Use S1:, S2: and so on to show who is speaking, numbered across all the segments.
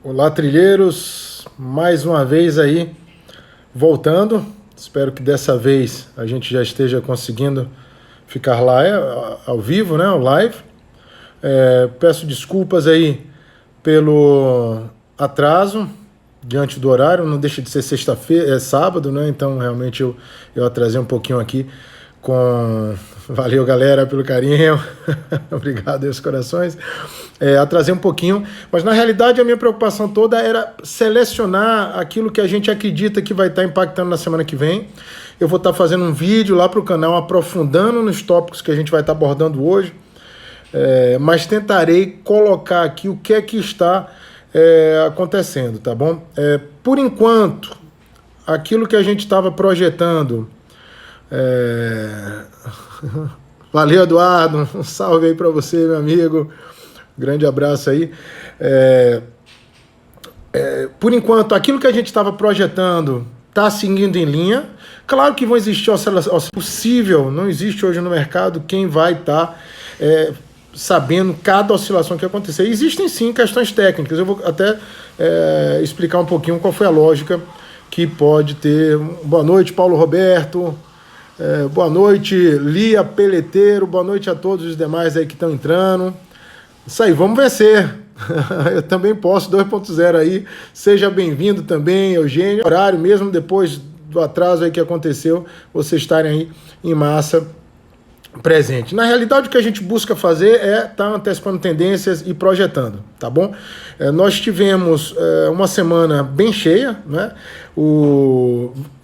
S1: Olá, trilheiros, mais uma vez aí, voltando. Espero que dessa vez a gente já esteja conseguindo ficar lá ao vivo, né, ao live. Peço desculpas aí pelo atraso diante do horário, não deixa de ser sexta-feira, é sábado, né, então realmente eu atrasei um pouquinho aqui com... Valeu, galera, pelo carinho. Obrigado aí, os corações. Atrasei um pouquinho, mas na realidade a minha preocupação toda era selecionar aquilo que a gente acredita que vai estar impactando na semana que vem. Eu vou estar fazendo um vídeo lá para o canal aprofundando nos tópicos que a gente vai estar abordando hoje, mas tentarei colocar aqui o que é que está acontecendo, tá bom? Por enquanto, aquilo que a gente estava projetando... Valeu, Eduardo, um salve aí para você, meu amigo, grande abraço aí. Por enquanto, aquilo que a gente estava projetando está seguindo em linha. Claro que vão existir oscilações, possível, não existe hoje no mercado quem vai estar sabendo cada oscilação que acontecer. Existem sim questões técnicas, eu vou até explicar um pouquinho qual foi a lógica que pode ter. Boa noite, Paulo Roberto. Boa noite, Lia Peleteiro, boa noite a todos os demais aí que estão entrando. Isso aí, vamos vencer. Eu também posso, 2.0 aí. Seja bem-vindo também, Eugênio. Horário, mesmo depois do atraso aí que aconteceu, vocês estarem aí em massa presente. Na realidade, o que a gente busca fazer é estar antecipando tendências e projetando, tá bom? Nós tivemos uma semana bem cheia, né?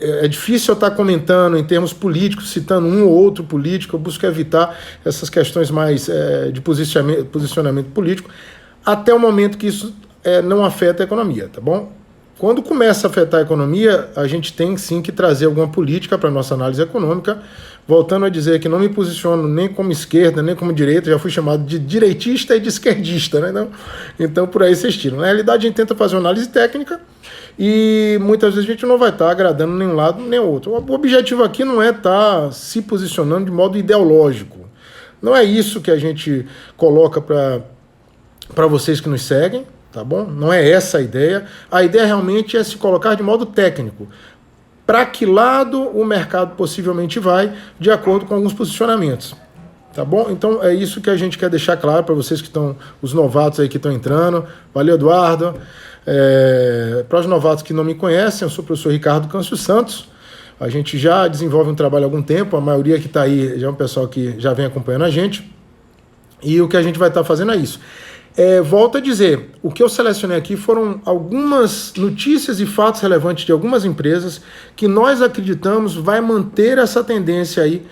S1: É difícil eu estar comentando em termos políticos, citando um ou outro político, eu busco evitar essas questões mais de posicionamento político, até o momento que isso não afeta a economia, tá bom? Quando começa a afetar a economia, a gente tem sim que trazer alguma política para a nossa análise econômica. Voltando a dizer que não me posiciono nem como esquerda, nem como direita, já fui chamado de direitista e de esquerdista, né? Então por aí vocês tiram. Na realidade, a gente tenta fazer uma análise técnica e muitas vezes a gente não vai estar agradando nem um lado nem o outro. O objetivo aqui não é estar se posicionando de modo ideológico. Não é isso que a gente coloca para vocês que nos seguem, tá bom? Não é essa a ideia. A ideia realmente é se colocar de modo técnico. Para que lado o mercado possivelmente vai, de acordo com alguns posicionamentos, tá bom? Então é isso que a gente quer deixar claro para vocês que estão, os novatos aí que estão entrando. Valeu, Eduardo. Para os novatos que não me conhecem, eu sou o professor Ricardo Câncio Santos. A gente já desenvolve um trabalho há algum tempo, a maioria que está aí já é um pessoal que já vem acompanhando a gente. E o que a gente vai estar fazendo é isso. Volto a dizer, o que eu selecionei aqui foram algumas notícias e fatos relevantes de algumas empresas que nós acreditamos vai manter essa tendência aí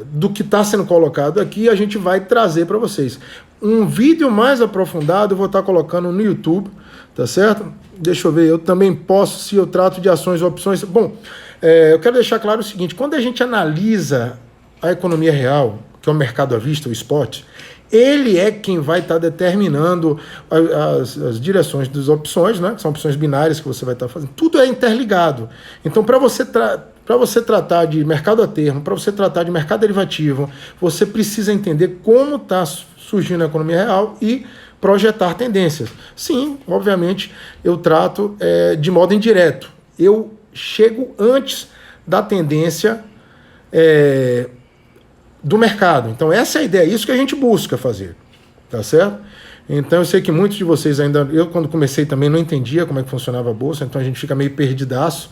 S1: do que está sendo colocado aqui, a gente vai trazer para vocês. Um vídeo mais aprofundado eu vou estar colocando no YouTube, tá certo? Deixa eu ver, eu também posso, se eu trato de ações ou opções. Bom, eu quero deixar claro o seguinte, quando a gente analisa a economia real, que é o mercado à vista, o spot, ele é quem vai estar determinando as direções das opções, né? Que são opções binárias que você vai estar fazendo. Tudo é interligado. Então, para você tratar de mercado a termo, para você tratar de mercado derivativo, você precisa entender como está surgindo a economia real e projetar tendências. Sim, obviamente, eu trato de modo indireto. Eu chego antes da tendência do mercado. Então essa é a ideia, isso que a gente busca fazer, tá certo? Então eu sei que muitos de vocês ainda, eu quando comecei também não entendia como é que funcionava a bolsa, então a gente fica meio perdidaço,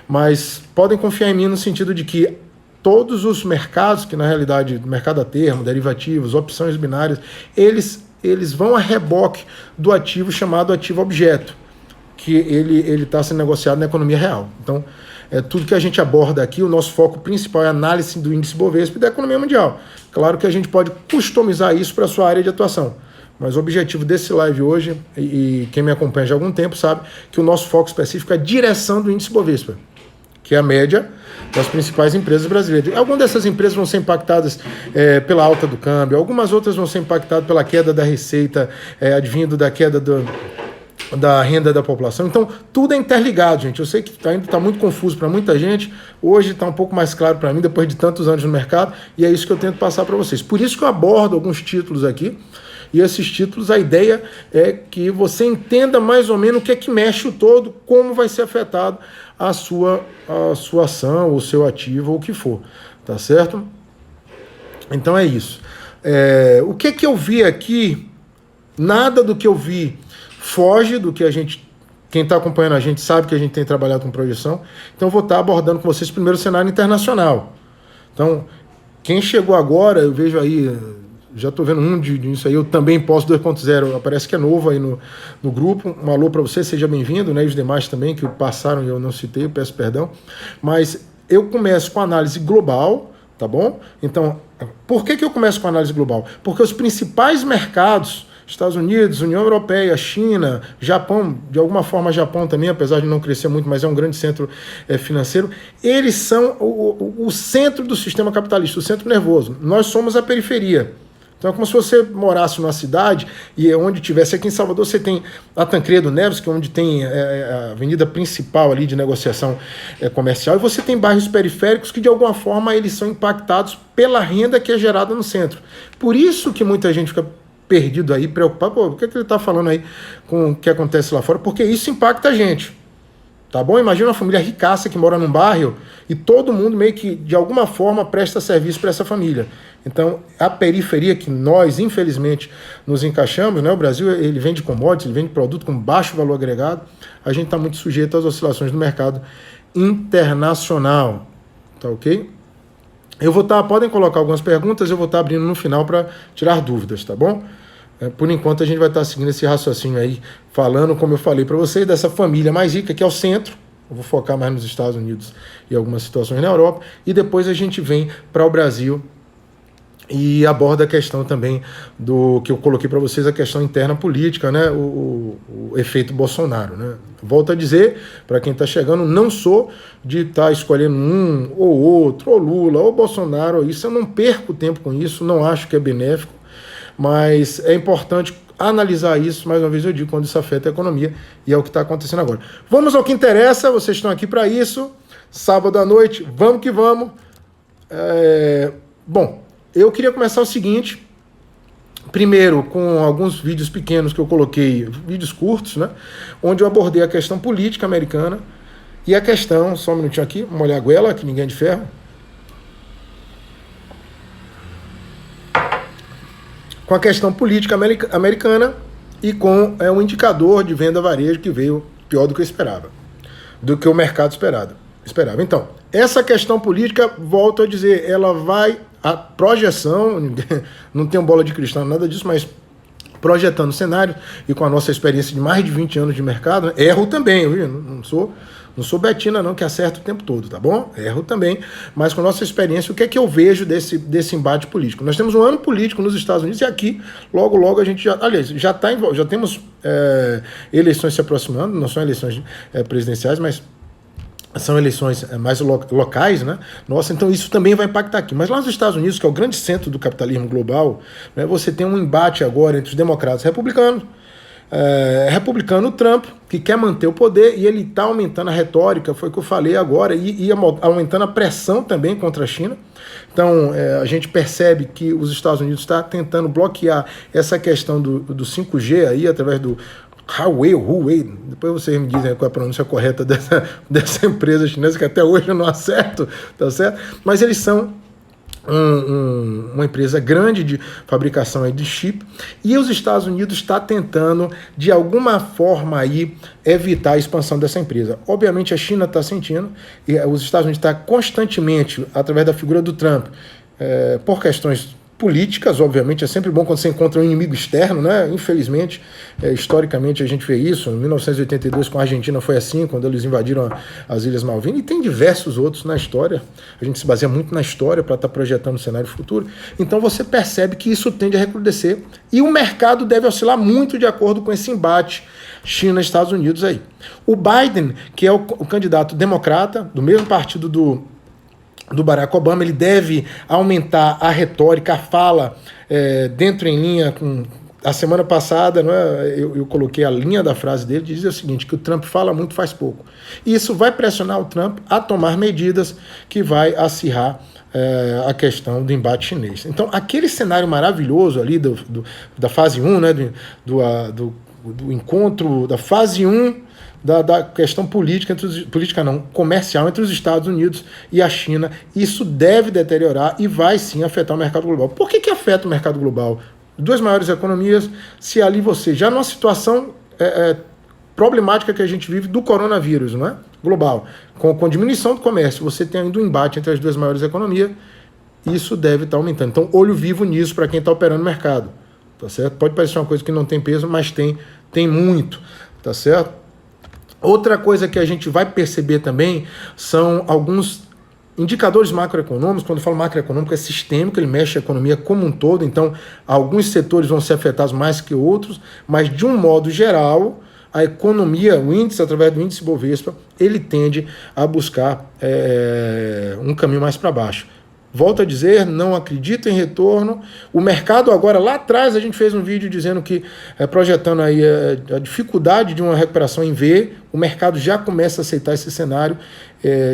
S1: mas podem confiar em mim no sentido de que todos os mercados, que na realidade, mercado a termo, derivativos, opções binárias, eles vão a reboque do ativo chamado ativo objeto, que ele está sendo negociado na economia real. Então, tudo que a gente aborda aqui, o nosso foco principal é a análise do índice Bovespa e da economia mundial. Claro que a gente pode customizar isso para a sua área de atuação, mas o objetivo desse live hoje, e quem me acompanha já há algum tempo sabe, que o nosso foco específico é a direção do índice Bovespa, que é a média das principais empresas brasileiras. Algumas dessas empresas vão ser impactadas pela alta do câmbio, algumas outras vão ser impactadas pela queda da receita, advindo da queda da renda da população. Então, tudo é interligado, gente. Eu sei que ainda está muito confuso para muita gente. Hoje está um pouco mais claro para mim, depois de tantos anos no mercado, e é isso que eu tento passar para vocês. Por isso que eu abordo alguns títulos aqui E esses títulos, a ideia é que você entenda mais ou menos o que é que mexe o todo, como vai ser afetado a sua ação, o seu ativo, ou o que for, tá certo? Então é isso. O que é que eu vi aqui? Nada do que eu vi foge do que a gente, quem está acompanhando a gente sabe que a gente tem trabalhado com projeção, então eu vou estar abordando com vocês primeiro o cenário internacional. Então, quem chegou agora, eu vejo aí, já estou vendo disso aí, eu também posso 2.0, parece que é novo aí no grupo, um alô para você, seja bem-vindo, né, e os demais também que passaram e eu não citei, eu peço perdão, mas eu começo com análise global, tá bom? Então, por que eu começo com análise global? Porque os principais mercados, Estados Unidos, União Europeia, China, Japão, de alguma forma Japão também, apesar de não crescer muito, mas é um grande centro financeiro, eles são o centro do sistema capitalista, o centro nervoso. Nós somos a periferia. Então é como se você morasse numa cidade e onde tivesse, aqui em Salvador você tem a Tancredo Neves, que é onde tem a avenida principal ali de negociação comercial, e você tem bairros periféricos que de alguma forma eles são impactados pela renda que é gerada no centro. Por isso que muita gente fica perdido aí, preocupado, o que ele está falando aí com o que acontece lá fora, porque isso impacta a gente, tá bom? Imagina uma família ricaça que mora num bairro e todo mundo meio que, de alguma forma, presta serviço para essa família. Então, a periferia que nós, infelizmente, nos encaixamos, né? O Brasil, ele vende commodities, ele vende produto com baixo valor agregado, a gente está muito sujeito às oscilações do mercado internacional, tá ok? Podem colocar algumas perguntas, eu vou estar abrindo no final para tirar dúvidas, tá bom? Por enquanto a gente vai estar seguindo esse raciocínio aí, falando, como eu falei para vocês, dessa família mais rica, que é o centro. Eu vou focar mais nos Estados Unidos e algumas situações na Europa, e depois a gente vem para o Brasil e aborda a questão também do que eu coloquei para vocês, a questão interna política, né? O efeito Bolsonaro, né? Volto a dizer, para quem está chegando, não sou de estar escolhendo um ou outro, ou Lula, ou Bolsonaro, isso eu não perco tempo com isso, não acho que é benéfico, mas é importante analisar isso, mais uma vez eu digo, quando isso afeta a economia, e é o que está acontecendo agora. Vamos ao que interessa, vocês estão aqui para isso, sábado à noite, vamos que vamos. Bom, eu queria começar o seguinte, primeiro com alguns vídeos pequenos que eu coloquei, vídeos curtos, né, onde eu abordei a questão política americana e a questão, só um minutinho aqui, molhar a goela, que ninguém é de ferro. Com a questão política americana e com um indicador de venda varejo que veio pior do que eu esperava, do que o mercado esperava. Então, essa questão política, volto a dizer, ela vai, a projeção, não tenho bola de cristal, nada disso, mas projetando o cenário e com a nossa experiência de mais de 20 anos de mercado, erro também, viu? Não sou Betina não, que acerta o tempo todo, tá bom? Erro também, mas com a nossa experiência, o que é que eu vejo desse embate político? Nós temos um ano político nos Estados Unidos e aqui, logo a gente já, aliás, já temos eleições se aproximando, não são eleições presidenciais, mas são eleições mais locais, né? Nossa, então isso também vai impactar aqui. Mas lá nos Estados Unidos, que é o grande centro do capitalismo global, né, você tem um embate agora entre os democratas e republicanos. Republicano Trump, que quer manter o poder, e ele está aumentando a retórica, foi o que eu falei agora, e aumentando a pressão também contra a China. Então, a gente percebe que os Estados Unidos estão tentando bloquear essa questão do 5G aí, através do Huawei, depois vocês me dizem qual é a pronúncia correta dessa empresa chinesa, que até hoje eu não acerto, tá certo? Mas eles são uma empresa grande de fabricação aí de chip, e os Estados Unidos está tentando, de alguma forma, aí, evitar a expansão dessa empresa. Obviamente a China está sentindo, e os Estados Unidos está constantemente, através da figura do Trump, por questões políticas, obviamente, é sempre bom quando você encontra um inimigo externo, né? Infelizmente, historicamente a gente vê isso. Em 1982 com a Argentina foi assim, quando eles invadiram as Ilhas Malvinas, e tem diversos outros na história. A gente se baseia muito na história para estar projetando o cenário futuro. Então você percebe que isso tende a recrudescer e o mercado deve oscilar muito de acordo com esse embate China-Estados Unidos aí. O Biden, que é o candidato democrata, do mesmo partido do Barack Obama, ele deve aumentar a retórica, a fala dentro em linha com A semana passada, né, eu coloquei a linha da frase dele, dizia o seguinte, que o Trump fala muito, faz pouco. E isso vai pressionar o Trump a tomar medidas que vai acirrar a questão do embate chinês. Então, aquele cenário maravilhoso ali da fase 1, né, do encontro, da fase 1 da questão política, comercial entre os Estados Unidos e a China, isso deve deteriorar e vai sim afetar o mercado global. Por que afeta o mercado global? Duas maiores economias, se ali você, já numa situação problemática que a gente vive do coronavírus, não é? Global, com diminuição do comércio, você tem ainda um embate entre as duas maiores economias, isso deve estar aumentando. Então, olho vivo nisso para quem está operando no mercado, tá certo? Pode parecer uma coisa que não tem peso, mas tem muito, tá certo? Outra coisa que a gente vai perceber também são alguns indicadores macroeconômicos. Quando eu falo macroeconômico, é sistêmico, ele mexe a economia como um todo, então alguns setores vão ser afetados mais que outros, mas de um modo geral, a economia, o índice, através do índice Bovespa, ele tende a buscar um caminho mais para baixo. Volto a dizer, não acredito em retorno. O mercado agora, lá atrás, a gente fez um vídeo dizendo que, projetando aí a dificuldade de uma recuperação em V, o mercado já começa a aceitar esse cenário,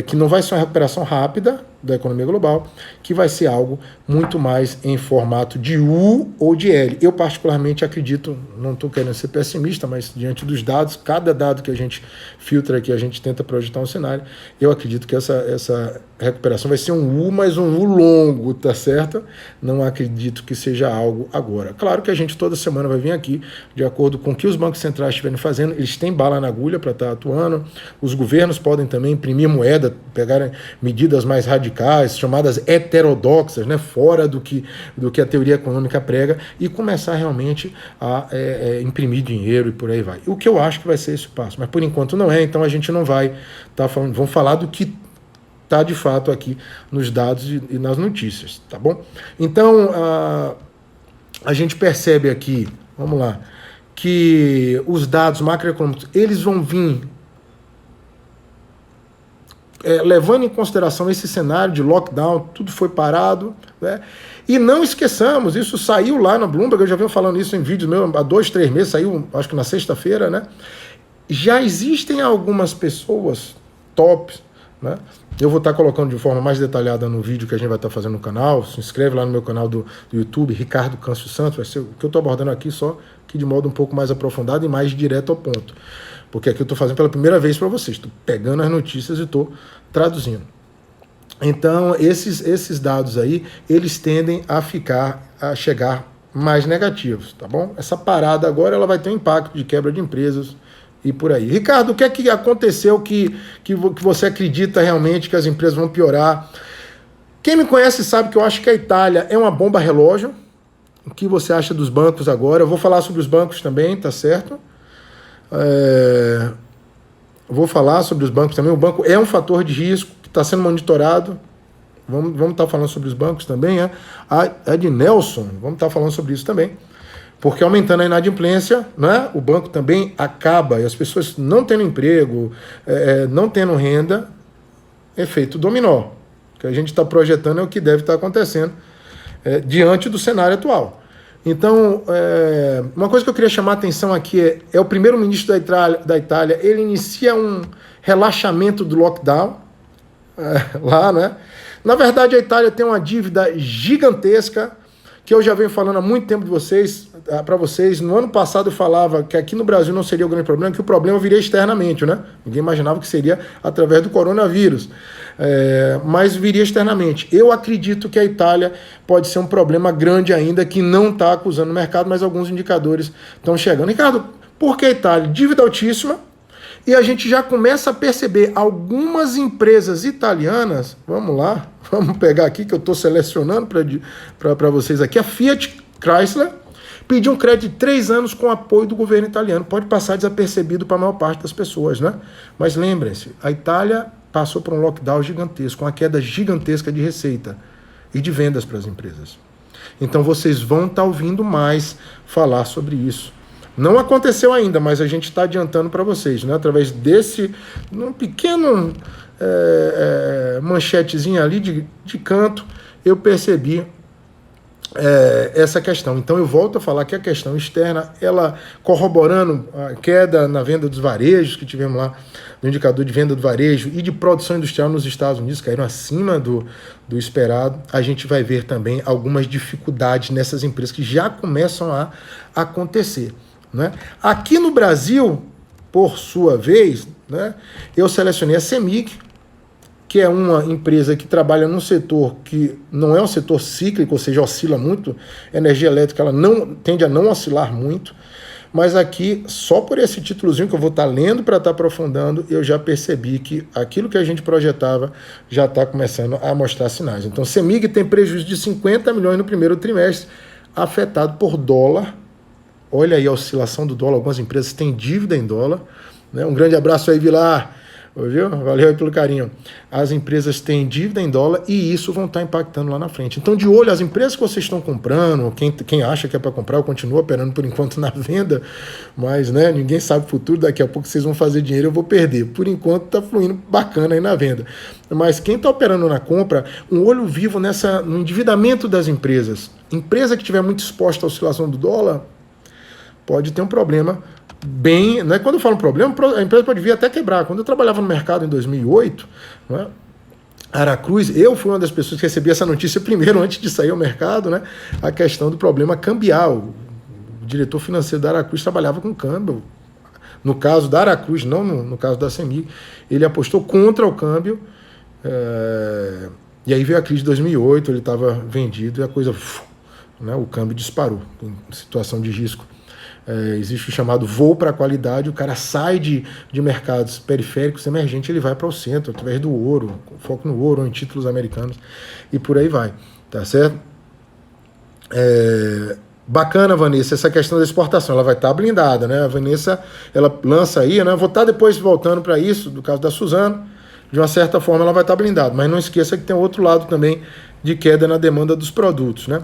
S1: que não vai ser uma recuperação rápida da economia global, que vai ser algo muito mais em formato de U ou de L. Eu particularmente acredito, não estou querendo ser pessimista, mas diante dos dados, cada dado que a gente filtra aqui, a gente tenta projetar um cenário, eu acredito que essa recuperação vai ser um U, mas um U longo, tá certo? Não acredito que seja algo agora. Claro que a gente toda semana vai vir aqui, de acordo com o que os bancos centrais estiverem fazendo, eles têm bala na agulha para estar atuando, os governos podem também imprimir moeda, pegar medidas mais radicais, chamadas heterodoxas, né, fora do que a teoria econômica prega, e começar realmente a imprimir dinheiro e por aí vai. O que eu acho que vai ser esse passo, mas por enquanto não é, então a gente não vai estar falando, vamos falar do que está de fato aqui nos dados e nas notícias, tá bom? Então, a gente percebe aqui, vamos lá, que os dados macroeconômicos, eles vão vir levando em consideração esse cenário de lockdown, tudo foi parado, né? E não esqueçamos, isso saiu lá na Bloomberg, eu já venho falando isso em vídeos meus há 2, 3 meses, saiu acho que na sexta-feira, né? Já existem algumas pessoas tops, né? Eu vou estar colocando de forma mais detalhada no vídeo que a gente vai estar fazendo no canal. Se inscreve lá no meu canal do YouTube, Ricardo Câncio Santos. Vai ser o que eu estou abordando aqui, só que de modo um pouco mais aprofundado e mais direto ao ponto. Porque aqui eu estou fazendo pela primeira vez para vocês. Estou pegando as notícias e estou traduzindo. Então, esses dados aí, eles tendem a chegar mais negativos, tá bom? Essa parada agora ela vai ter um impacto de quebra de empresas e por aí. Ricardo, o que é que aconteceu que você acredita realmente que as empresas vão piorar? Quem me conhece sabe que eu acho que a Itália é uma bomba relógio. O que você acha dos bancos agora? Eu vou falar sobre os bancos também, tá certo? Vou falar sobre os bancos também. O banco é um fator de risco que está sendo monitorado. Vamos estar falando sobre os bancos também. A de Nelson, vamos estar falando sobre isso também. Porque aumentando a inadimplência, né, o banco também acaba, e as pessoas não tendo emprego, não tendo renda, efeito dominó. O que a gente está projetando é o que deve estar acontecendo diante do cenário atual. Então, uma coisa que eu queria chamar a atenção aqui é o primeiro-ministro da Itália, ele inicia um relaxamento do lockdown, lá, né? Na verdade, a Itália tem uma dívida gigantesca, que eu já venho falando há muito tempo para vocês. No ano passado eu falava que aqui no Brasil não seria o grande problema, que o problema viria externamente, né? Ninguém imaginava que seria através do coronavírus, mas viria externamente. Eu acredito que a Itália pode ser um problema grande ainda, que não está acusando o mercado, mas alguns indicadores estão chegando. Ricardo, por que a Itália? Dívida altíssima, e a gente já começa a perceber algumas empresas italianas, vamos lá, vamos pegar aqui que eu estou selecionando para vocês aqui, a Fiat Chrysler pediu um crédito de 3 anos com apoio do governo italiano. Pode passar desapercebido para a maior parte das pessoas, né? Mas lembrem-se, a Itália passou por um lockdown gigantesco, uma queda gigantesca de receita e de vendas para as empresas. Então vocês vão estar ouvindo mais falar sobre isso. Não aconteceu ainda, mas a gente está adiantando para vocês, né? Através desse um pequeno manchetezinho ali de canto, eu percebi essa questão. Então eu volto a falar que a questão externa, ela corroborando a queda na venda dos varejos que tivemos lá, no indicador de venda do varejo e de produção industrial nos Estados Unidos, caíram acima do esperado, a gente vai ver também algumas dificuldades nessas empresas que já começam a acontecer, né? Aqui no Brasil, por sua vez, né, eu selecionei a CEMIG, que é uma empresa que trabalha num setor que não é um setor cíclico, ou seja, oscila muito. A energia elétrica ela tende a não oscilar muito, mas aqui, só por esse títulozinho que eu vou estar lendo para estar aprofundando, eu já percebi que aquilo que a gente projetava já está começando a mostrar sinais. Então, CEMIG tem prejuízo de 50 milhões no primeiro trimestre, afetado por dólar. Olha aí a oscilação do dólar, algumas empresas têm dívida em dólar, né? Um grande abraço aí, Vilar. Viu? Valeu aí pelo carinho. As empresas têm dívida em dólar e isso vão estar impactando lá na frente. Então, de olho, as empresas que vocês estão comprando, quem acha que é para comprar, eu continuo operando por enquanto na venda, mas né, ninguém sabe o futuro, daqui a pouco vocês vão fazer dinheiro, eu vou perder. Por enquanto está fluindo bacana aí na venda. Mas quem está operando na compra, um olho vivo no endividamento das empresas. Empresa que estiver muito exposta à oscilação do dólar pode ter um problema bem, né? Quando eu falo problema, a empresa pode vir até quebrar. Quando eu trabalhava no mercado em 2008, né, Aracruz, eu fui uma das pessoas que recebi essa notícia primeiro, antes de sair ao mercado, né, a questão do problema cambial. O diretor financeiro da Aracruz trabalhava com câmbio. No caso da Aracruz, não no caso da CEMIG, ele apostou contra o câmbio, e aí veio a crise de 2008, ele estava vendido e a coisa, né, o câmbio disparou, em situação de risco. Existe o chamado voo para a qualidade, o cara sai de mercados periféricos emergentes, ele vai para o centro, através do ouro, foco no ouro, ou em títulos americanos, e por aí vai, tá certo? Bacana, Vanessa, essa questão da exportação, ela vai estar blindada, né? A Vanessa, ela lança aí, né? Vou estar depois voltando para isso, do caso da Suzano, de uma certa forma ela vai estar blindada, mas não esqueça que tem outro lado também de queda na demanda dos produtos, né?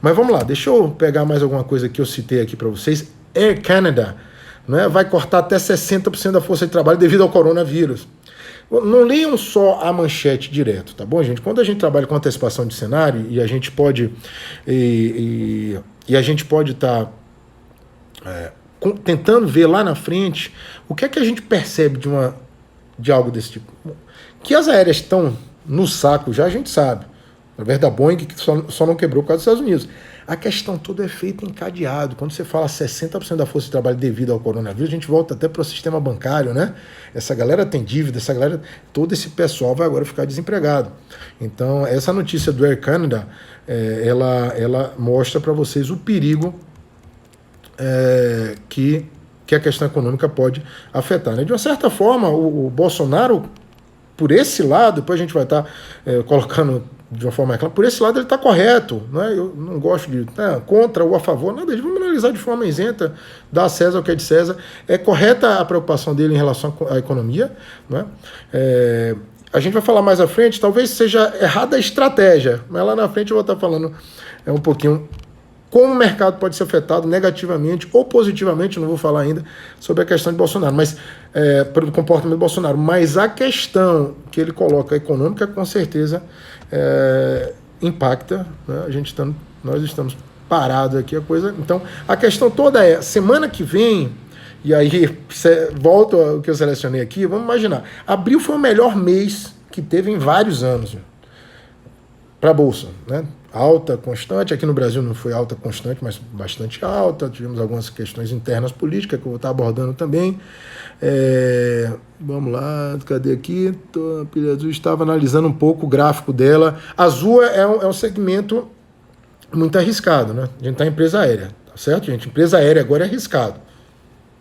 S1: Mas vamos lá, deixa eu pegar mais alguma coisa que eu citei aqui para vocês. Air Canada, né, vai cortar até 60% da força de trabalho devido ao coronavírus. Não leiam só a manchete direto, tá bom, gente? Quando a gente trabalha com antecipação de cenário e a gente pode a gente pode estar tentando ver lá na frente o que é que a gente percebe de algo desse tipo. Que as aéreas estão no saco já, a gente sabe. Através da Boeing, que só não quebrou por causa dos Estados Unidos. A questão toda é feita encadeado. Quando você fala 60% da força de trabalho devido ao coronavírus, a gente volta até para o sistema bancário, né? Essa galera tem dívida, todo esse pessoal vai agora ficar desempregado. Então, essa notícia do Air Canada, ela mostra para vocês o perigo que a questão econômica pode afetar, né? De uma certa forma, o Bolsonaro, por esse lado, depois a gente vai estar colocando de uma forma clara, por esse lado ele está correto, né? Eu não gosto de contra ou a favor, nada, vamos analisar de forma isenta, dar a César o que é de César. É correta a preocupação dele em relação à economia, né? A gente vai falar mais à frente, talvez seja errada a estratégia, mas lá na frente eu vou estar falando um pouquinho como o mercado pode ser afetado negativamente ou positivamente, não vou falar ainda sobre a questão de Bolsonaro, mas pelo comportamento do Bolsonaro. Mas a questão que ele coloca econômica, com certeza, impacta, né? Nós estamos parados aqui, a coisa. Então, a questão toda é, semana que vem, e aí volto ao que eu selecionei aqui, vamos imaginar, abril foi o melhor mês que teve em vários anos para a Bolsa, né? Alta, constante, aqui no Brasil não foi alta constante, mas bastante alta, tivemos algumas questões internas políticas que eu vou estar abordando também. Vamos lá, cadê aqui? A pilha azul, estava analisando um pouco o gráfico dela. Azul é um segmento muito arriscado, né? A gente está em empresa aérea, tá certo, gente? Empresa aérea agora é arriscado.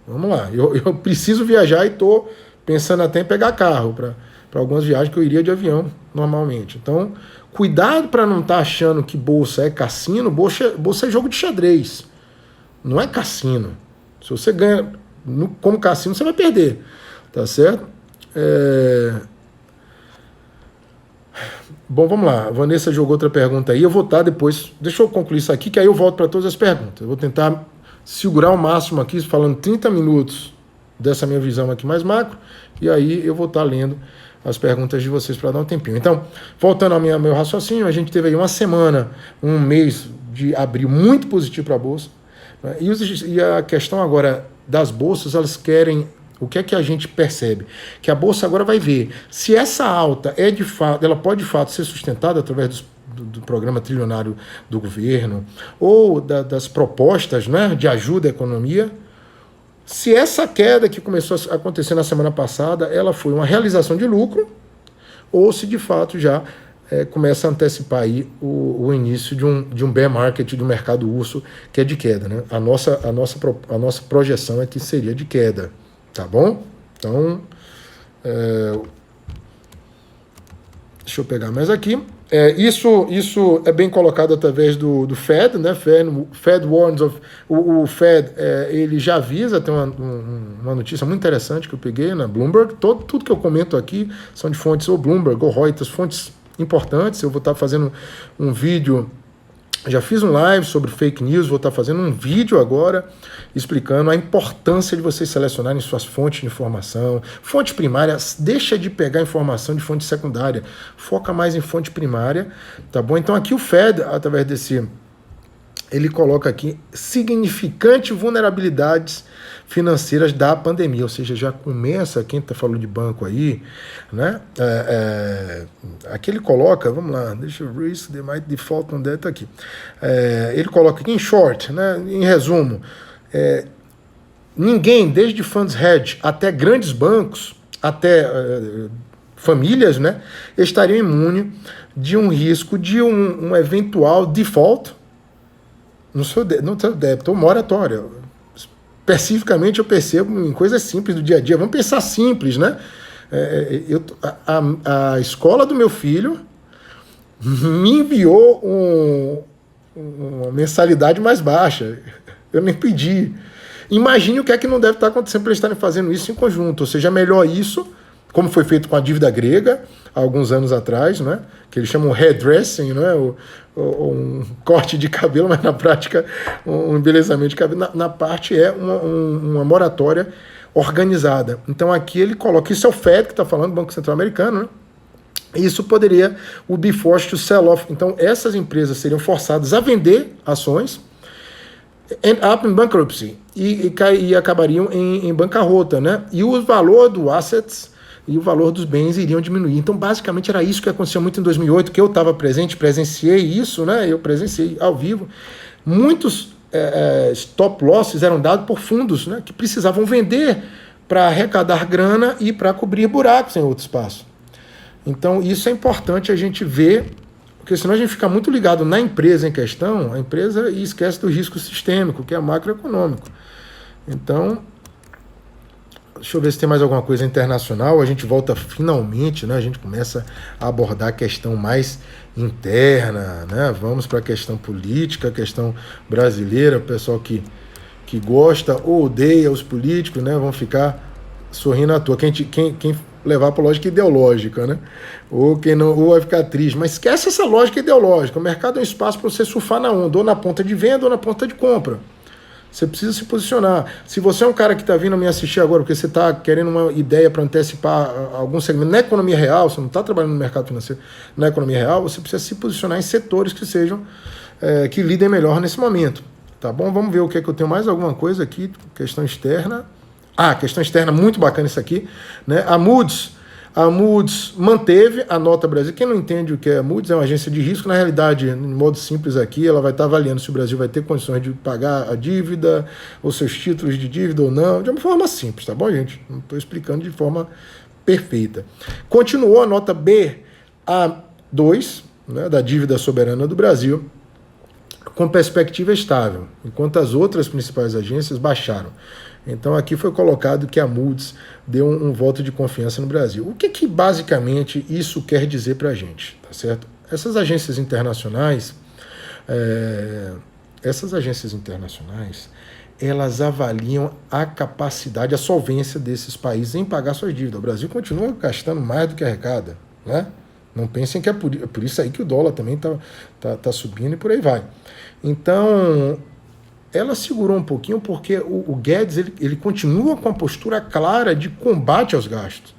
S1: Vamos lá, eu preciso viajar e estou pensando até em pegar carro para algumas viagens que eu iria de avião normalmente. Então, cuidado para não estar achando que bolsa é cassino. Bolsa é jogo de xadrez, não é cassino. Se você ganha como cassino, você vai perder, tá certo? Bom, vamos lá. A Vanessa jogou outra pergunta aí. Eu vou estar depois, deixa eu concluir isso aqui, que aí eu volto para todas as perguntas. Eu vou tentar segurar o máximo aqui, falando 30 minutos dessa minha visão aqui mais macro, e aí eu vou estar lendo as perguntas de vocês para dar um tempinho. Então, voltando ao meu raciocínio, a gente teve aí uma semana, um mês de abril muito positivo para a Bolsa. Né? E a questão agora das bolsas, elas querem... O que é que a gente percebe? Que a Bolsa agora vai ver se essa alta é de fato, ela pode de fato ser sustentada através do programa trilionário do governo ou das propostas, né, de ajuda à economia. Se essa queda que começou a acontecer na semana passada, ela foi uma realização de lucro ou se de fato já começa a antecipar aí o início de um bear market do mercado urso, que é de queda. Né? A nossa projeção é que seria de queda. Tá bom? Então, deixa eu pegar mais aqui. Isso é bem colocado através do Fed, né? Fed warns of... O Fed, ele já avisa, tem uma notícia muito interessante que eu peguei na Bloomberg. Tudo que eu comento aqui são de fontes ou Bloomberg ou Reuters, fontes importantes. Eu vou estar fazendo um vídeo... Já fiz um live sobre fake news, vou estar fazendo um vídeo agora explicando a importância de vocês selecionarem suas fontes de informação. Fonte primária, deixa de pegar informação de fonte secundária, foca mais em fonte primária, tá bom? Então aqui o Fed, através desse... Ele coloca aqui significantes vulnerabilidades financeiras da pandemia, ou seja, já começa, quem está falando de banco aí, né? Aqui ele coloca, vamos lá, deixa eu risk, they might default on that aqui. Ele coloca aqui em short, né? Em resumo, ninguém, desde funds hedge até grandes bancos, até famílias, né, estariam imunes de um risco de um eventual default no seu débito ou moratória. Especificamente eu percebo em coisas simples do dia a dia. Vamos pensar simples, né? A escola do meu filho me enviou uma mensalidade mais baixa. Eu nem pedi. Imagine o que é que não deve estar acontecendo para eles estarem fazendo isso em conjunto. Ou seja, melhor isso, como foi feito com a dívida grega, há alguns anos atrás, né? Que eles chamam hairdressing, né? Um corte de cabelo, mas na prática um embelezamento de cabelo. Na parte é uma moratória organizada. Então aqui ele coloca, isso é o Fed que está falando, Banco Central Americano, né? Isso poderia, o be forced to sell off. Então essas empresas seriam forçadas a vender ações, end up in bankruptcy, e acabariam em bancarrota, né? E o valor do assets e o valor dos bens iriam diminuir. Então, basicamente, era isso que acontecia muito em 2008, que eu estava presente, presenciei isso, né? Eu presenciei ao vivo. Muitos stop losses eram dados por fundos, né, que precisavam vender para arrecadar grana e para cobrir buracos em outro espaço. Então, isso é importante a gente ver, porque senão a gente fica muito ligado na empresa em questão, a empresa, e esquece do risco sistêmico, que é macroeconômico. Então, deixa eu ver se tem mais alguma coisa internacional. A gente volta finalmente, né? A gente começa a abordar a questão mais interna, né? Vamos para a questão política, a questão brasileira, o pessoal que gosta ou odeia os políticos, né? Vão ficar sorrindo à toa. Quem levar para a lógica ideológica, né? Ou quem não, ou vai ficar triste. Mas esquece essa lógica ideológica. O mercado é um espaço para você surfar na onda, ou na ponta de venda ou na ponta de compra. Você precisa se posicionar. Se você é um cara que está vindo me assistir agora porque você está querendo uma ideia para antecipar algum segmento na economia real, você não está trabalhando no mercado financeiro, na economia real, você precisa se posicionar em setores que sejam, que lidem melhor nesse momento. Tá bom? Vamos ver o que é que eu tenho mais alguma coisa aqui, questão externa. Questão externa, muito bacana isso aqui, né? A Moody's manteve a nota Brasil. Quem não entende o que é a Moody's, é uma agência de risco. Na realidade, em modo simples aqui, ela vai estar avaliando se o Brasil vai ter condições de pagar a dívida, ou seus títulos de dívida ou não, de uma forma simples, tá bom, gente? Não estou explicando de forma perfeita. Continuou a nota BA2, né, da dívida soberana do Brasil, com perspectiva estável, enquanto as outras principais agências baixaram. Então aqui foi colocado que a Moody's deu um voto de confiança no Brasil. O que basicamente isso quer dizer para a gente, tá certo? Essas agências internacionais, elas avaliam a capacidade, a solvência desses países em pagar suas dívidas. O Brasil continua gastando mais do que arrecada, né? Não pensem que é por isso aí que o dólar também tá subindo e por aí vai. Então, ela segurou um pouquinho porque o Guedes ele continua com a postura clara de combate aos gastos.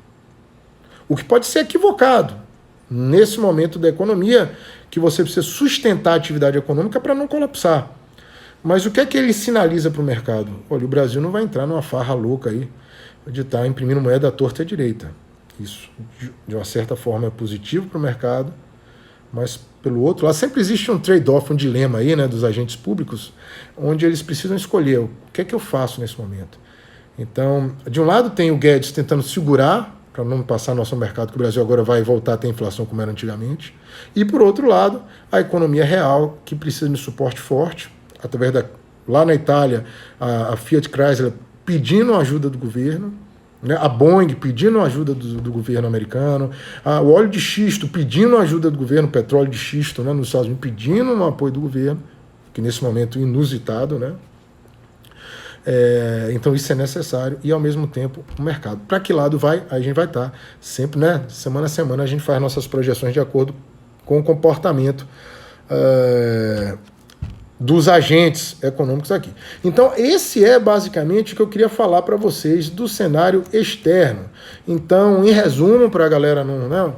S1: O que pode ser equivocado, nesse momento da economia, que você precisa sustentar a atividade econômica para não colapsar. Mas o que é que ele sinaliza para o mercado? Olha, o Brasil não vai entrar numa farra louca aí de estar imprimindo moeda à torta e à direita. Isso, de uma certa forma, é positivo para o mercado, mas, pelo outro lado, sempre existe um trade-off, um dilema aí, né, dos agentes públicos, onde eles precisam escolher o que é que eu faço nesse momento. Então, de um lado tem o Guedes tentando segurar, para não passar nosso mercado, que o Brasil agora vai voltar a ter inflação como era antigamente, e, por outro lado, a economia real, que precisa de suporte forte, através lá na Itália, a Fiat Chrysler pedindo ajuda do governo, né, a Boeing pedindo ajuda do governo americano, o óleo de xisto pedindo ajuda do governo, o petróleo de xisto, né, nos Estados Unidos pedindo um apoio do governo, que nesse momento é inusitado, né? Então isso é necessário, e ao mesmo tempo o mercado. Para que lado vai? A gente vai estar sempre, né? Semana a semana a gente faz nossas projeções de acordo com o comportamento dos agentes econômicos aqui. Então, esse é basicamente o que eu queria falar para vocês do cenário externo. Então, em resumo, para a galera não... Né,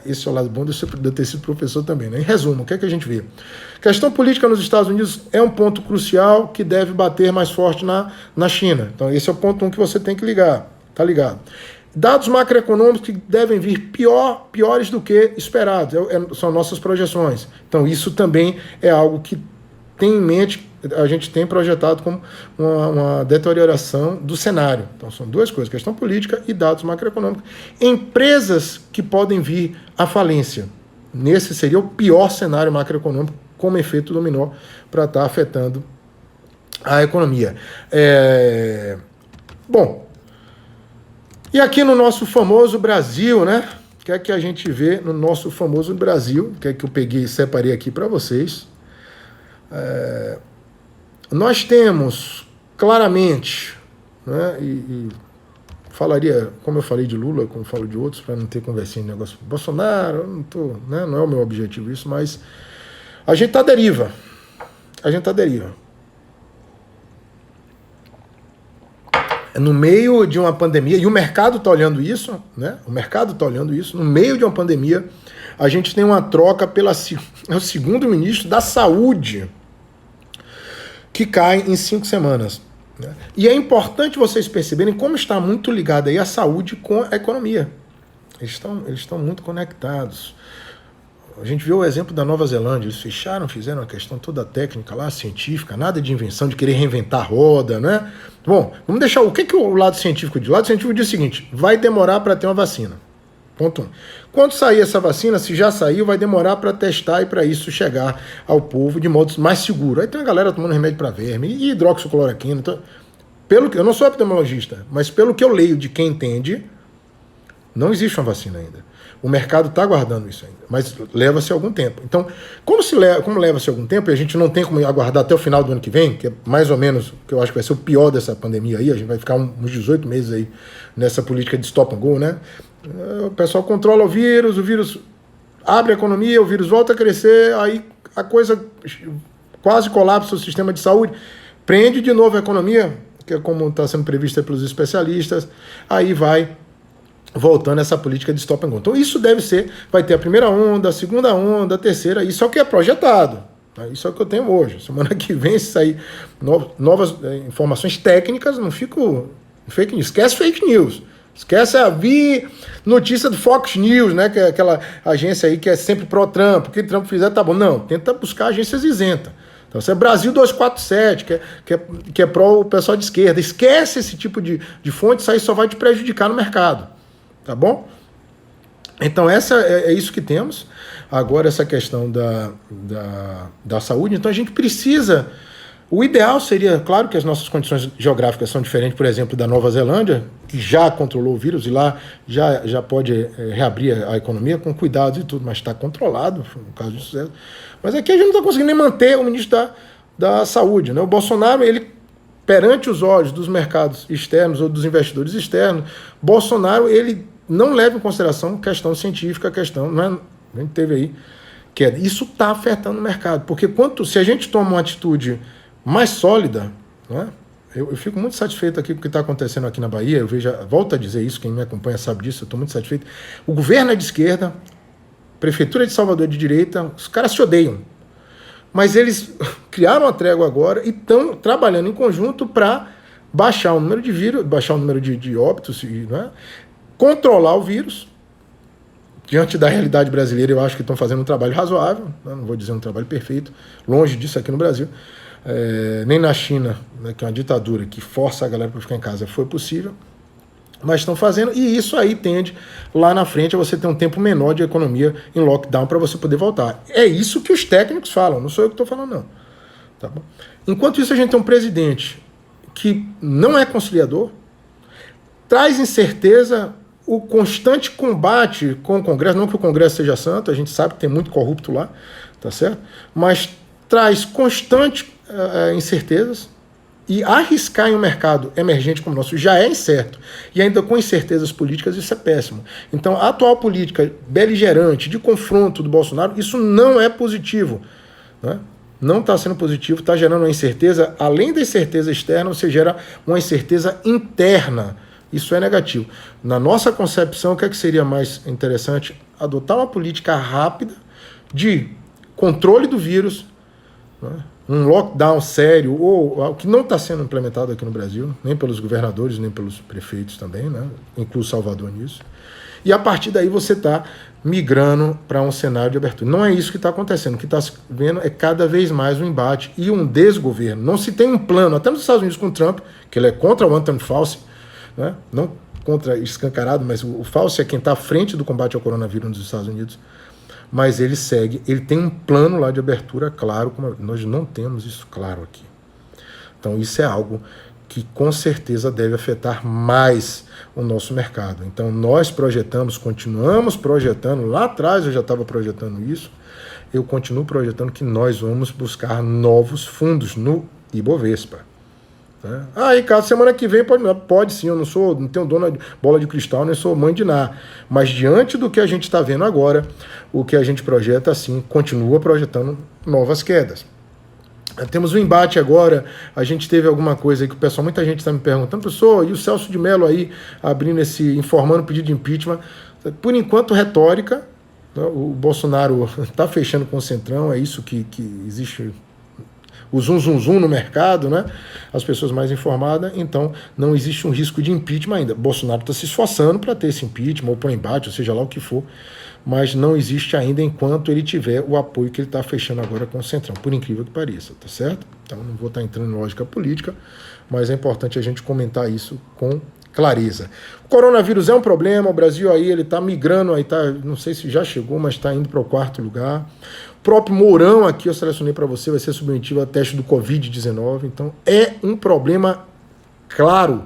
S1: esse é o lado bom de eu ter sido professor também, né? Em resumo, o que é que a gente vê? Questão política nos Estados Unidos é um ponto crucial que deve bater mais forte na China. Então, esse é o ponto 1 que você tem que ligar, tá ligado? Dados macroeconômicos que devem vir piores do que esperados, são nossas projeções. Então, isso também é algo que tem em mente, a gente tem projetado como uma deterioração do cenário. Então, são duas coisas, questão política e dados macroeconômicos. Empresas que podem vir à falência. Nesse seria o pior cenário macroeconômico, como efeito dominó, para estar afetando a economia. Bom, e aqui no nosso famoso Brasil, né? O que é que a gente vê no nosso famoso Brasil? O que é que eu peguei e separei aqui para vocês? Nós temos claramente, né, e falaria, como eu falei de Lula, como eu falo de outros, para não ter conversinha de negócio Bolsonaro, não é o meu objetivo isso, mas a gente está à deriva. No meio de uma pandemia, e o mercado está olhando isso, né? No meio de uma pandemia, a gente tem uma troca é o segundo ministro da Saúde, que cai em 5 semanas. Né? E é importante vocês perceberem como está muito ligado aí a saúde com a economia. Eles estão muito conectados. A gente viu o exemplo da Nova Zelândia, eles fizeram uma questão toda técnica lá, científica, nada de invenção, de querer reinventar a roda, né? Bom, vamos deixar, o que o lado científico diz? O lado científico diz o seguinte, vai demorar para ter uma vacina. Ponto 1. Quando sair essa vacina, se já saiu, vai demorar para testar e para isso chegar ao povo de modo mais seguro. Aí tem uma galera tomando remédio para verme e hidroxicloroquina. Então, eu não sou epidemiologista, mas pelo que eu leio de quem entende, não existe uma vacina ainda. O mercado está aguardando isso ainda, mas leva-se algum tempo. Então, como leva-se algum tempo, e a gente não tem como aguardar até o final do ano que vem, que é mais ou menos, que eu acho que vai ser o pior dessa pandemia aí, a gente vai ficar uns 18 meses aí nessa política de stop and go, né? O pessoal controla o vírus abre a economia, o vírus volta a crescer, aí a coisa quase colapsa o sistema de saúde, prende de novo a economia, que é como está sendo prevista pelos especialistas, aí vai voltando essa política de stop and go. Então isso vai ter a primeira onda, a segunda onda, a terceira, isso é o que é projetado. Isso é o que eu tenho hoje. Semana que vem, se sair novas informações técnicas, não fico fake news. Esquece fake news. Esquece notícia do Fox News, né? Que é aquela agência aí que é sempre pró-Trump. O que Trump fizer tá bom. Não, tenta buscar agências isentas. Então, isso é Brasil 247, que é pró o pessoal de esquerda. Esquece esse tipo de fonte, isso aí só vai te prejudicar no mercado. Tá bom? Então, é isso que temos. Agora, essa questão da saúde. Então, a gente precisa... O ideal seria, claro que as nossas condições geográficas são diferentes, por exemplo, da Nova Zelândia, que já controlou o vírus e lá já pode reabrir a economia com cuidados e tudo, mas está controlado, no caso de sucesso. Mas aqui a gente não está conseguindo nem manter o ministro da Saúde. Né? O Bolsonaro, ele, perante os olhos dos mercados externos ou dos investidores externos, Bolsonaro, ele não leva em consideração questão científica, a gente teve aí, isso está afetando o mercado, porque se a gente toma uma atitude mais sólida, né? Eu fico muito satisfeito aqui com o que está acontecendo aqui na Bahia, volto a dizer isso, quem me acompanha sabe disso, eu estou muito satisfeito. O governo é de esquerda, Prefeitura de Salvador de direita, os caras se odeiam. Mas eles criaram a trégua agora e estão trabalhando em conjunto para baixar o número de vírus, baixar o número de óbitos, né? Controlar o vírus. Diante da realidade brasileira, eu acho que estão fazendo um trabalho razoável, né? Não vou dizer um trabalho perfeito, longe disso aqui no Brasil. Nem na China, né, que é uma ditadura que força a galera para ficar em casa, foi possível. Mas estão fazendo, e isso aí tende lá na frente a você ter um tempo menor de economia em lockdown para você poder voltar. É isso que os técnicos falam, não sou eu que estou falando, não. Tá bom? Enquanto isso, a gente tem um presidente que não é conciliador, traz incerteza o constante combate com o Congresso, não que o Congresso seja santo, a gente sabe que tem muito corrupto lá, tá certo? Mas traz constantes incertezas, e arriscar em um mercado emergente como o nosso já é incerto, e ainda com incertezas políticas, isso é péssimo. Então, a atual política beligerante, de confronto do Bolsonaro, isso não é positivo, né? Não está sendo positivo, está gerando uma incerteza, além da incerteza externa, você gera uma incerteza interna. Isso é negativo. Na nossa concepção, o que é que seria mais interessante? Adotar uma política rápida de controle do vírus, né? Um lockdown sério, ou que não está sendo implementado aqui no Brasil, nem pelos governadores, nem pelos prefeitos também, né? Inclui Salvador nisso. E a partir daí você está migrando para um cenário de abertura. Não é isso que está acontecendo. O que está se vendo é cada vez mais um embate e um desgoverno. Não se tem um plano, até nos Estados Unidos com o Trump, que ele é contra o Anthony Fauci, né? Não contra escancarado, mas o Fauci é quem está à frente do combate ao coronavírus nos Estados Unidos. Mas ele segue, ele tem um plano lá de abertura claro, como nós não temos isso claro aqui. Então isso é algo que com certeza deve afetar mais o nosso mercado. Então nós projetamos, continuamos projetando, lá atrás eu já estava projetando isso, eu continuo projetando que nós vamos buscar novos fundos no Ibovespa. Ricardo, semana que vem pode sim, eu não tenho dona de bola de cristal, nem sou mãe de Ná, mas diante do que a gente está vendo agora, o que a gente projeta, assim, continua projetando novas quedas. Temos um embate agora, a gente teve alguma coisa aí que o pessoal, muita gente está me perguntando, professor, e o Celso de Mello aí, informando o pedido de impeachment, por enquanto retórica, né? O Bolsonaro está fechando com o Centrão, é isso que existe, o zum no mercado, né? As pessoas mais informadas, então não existe um risco de impeachment ainda. Bolsonaro está se esforçando para ter esse impeachment, ou para embate, ou seja lá o que for, mas não existe ainda enquanto ele tiver o apoio que ele está fechando agora com o Centrão, por incrível que pareça, tá certo? Então não vou estar entrando em lógica política, mas é importante a gente comentar isso com clareza. O coronavírus é um problema, o Brasil aí ele está migrando, aí tá, não sei se já chegou, mas está indo para o 4º lugar. O próprio Mourão aqui eu selecionei para você, vai ser submetido a teste do Covid-19, então é um problema claro.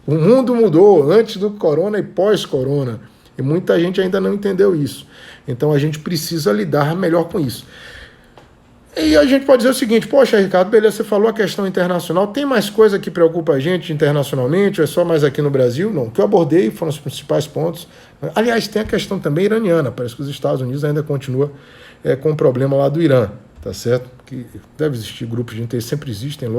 S1: O mundo mudou antes do corona e pós-corona, e muita gente ainda não entendeu isso. Então a gente precisa lidar melhor com isso. E a gente pode dizer o seguinte, poxa, Ricardo, beleza, você falou a questão internacional, tem mais coisa que preocupa a gente internacionalmente, ou é só mais aqui no Brasil? Não, o que eu abordei foram os principais pontos. Aliás, tem a questão também iraniana, parece que os Estados Unidos ainda continuam com o problema lá do Irã, tá certo? Que deve existir grupos de interesse, sempre existem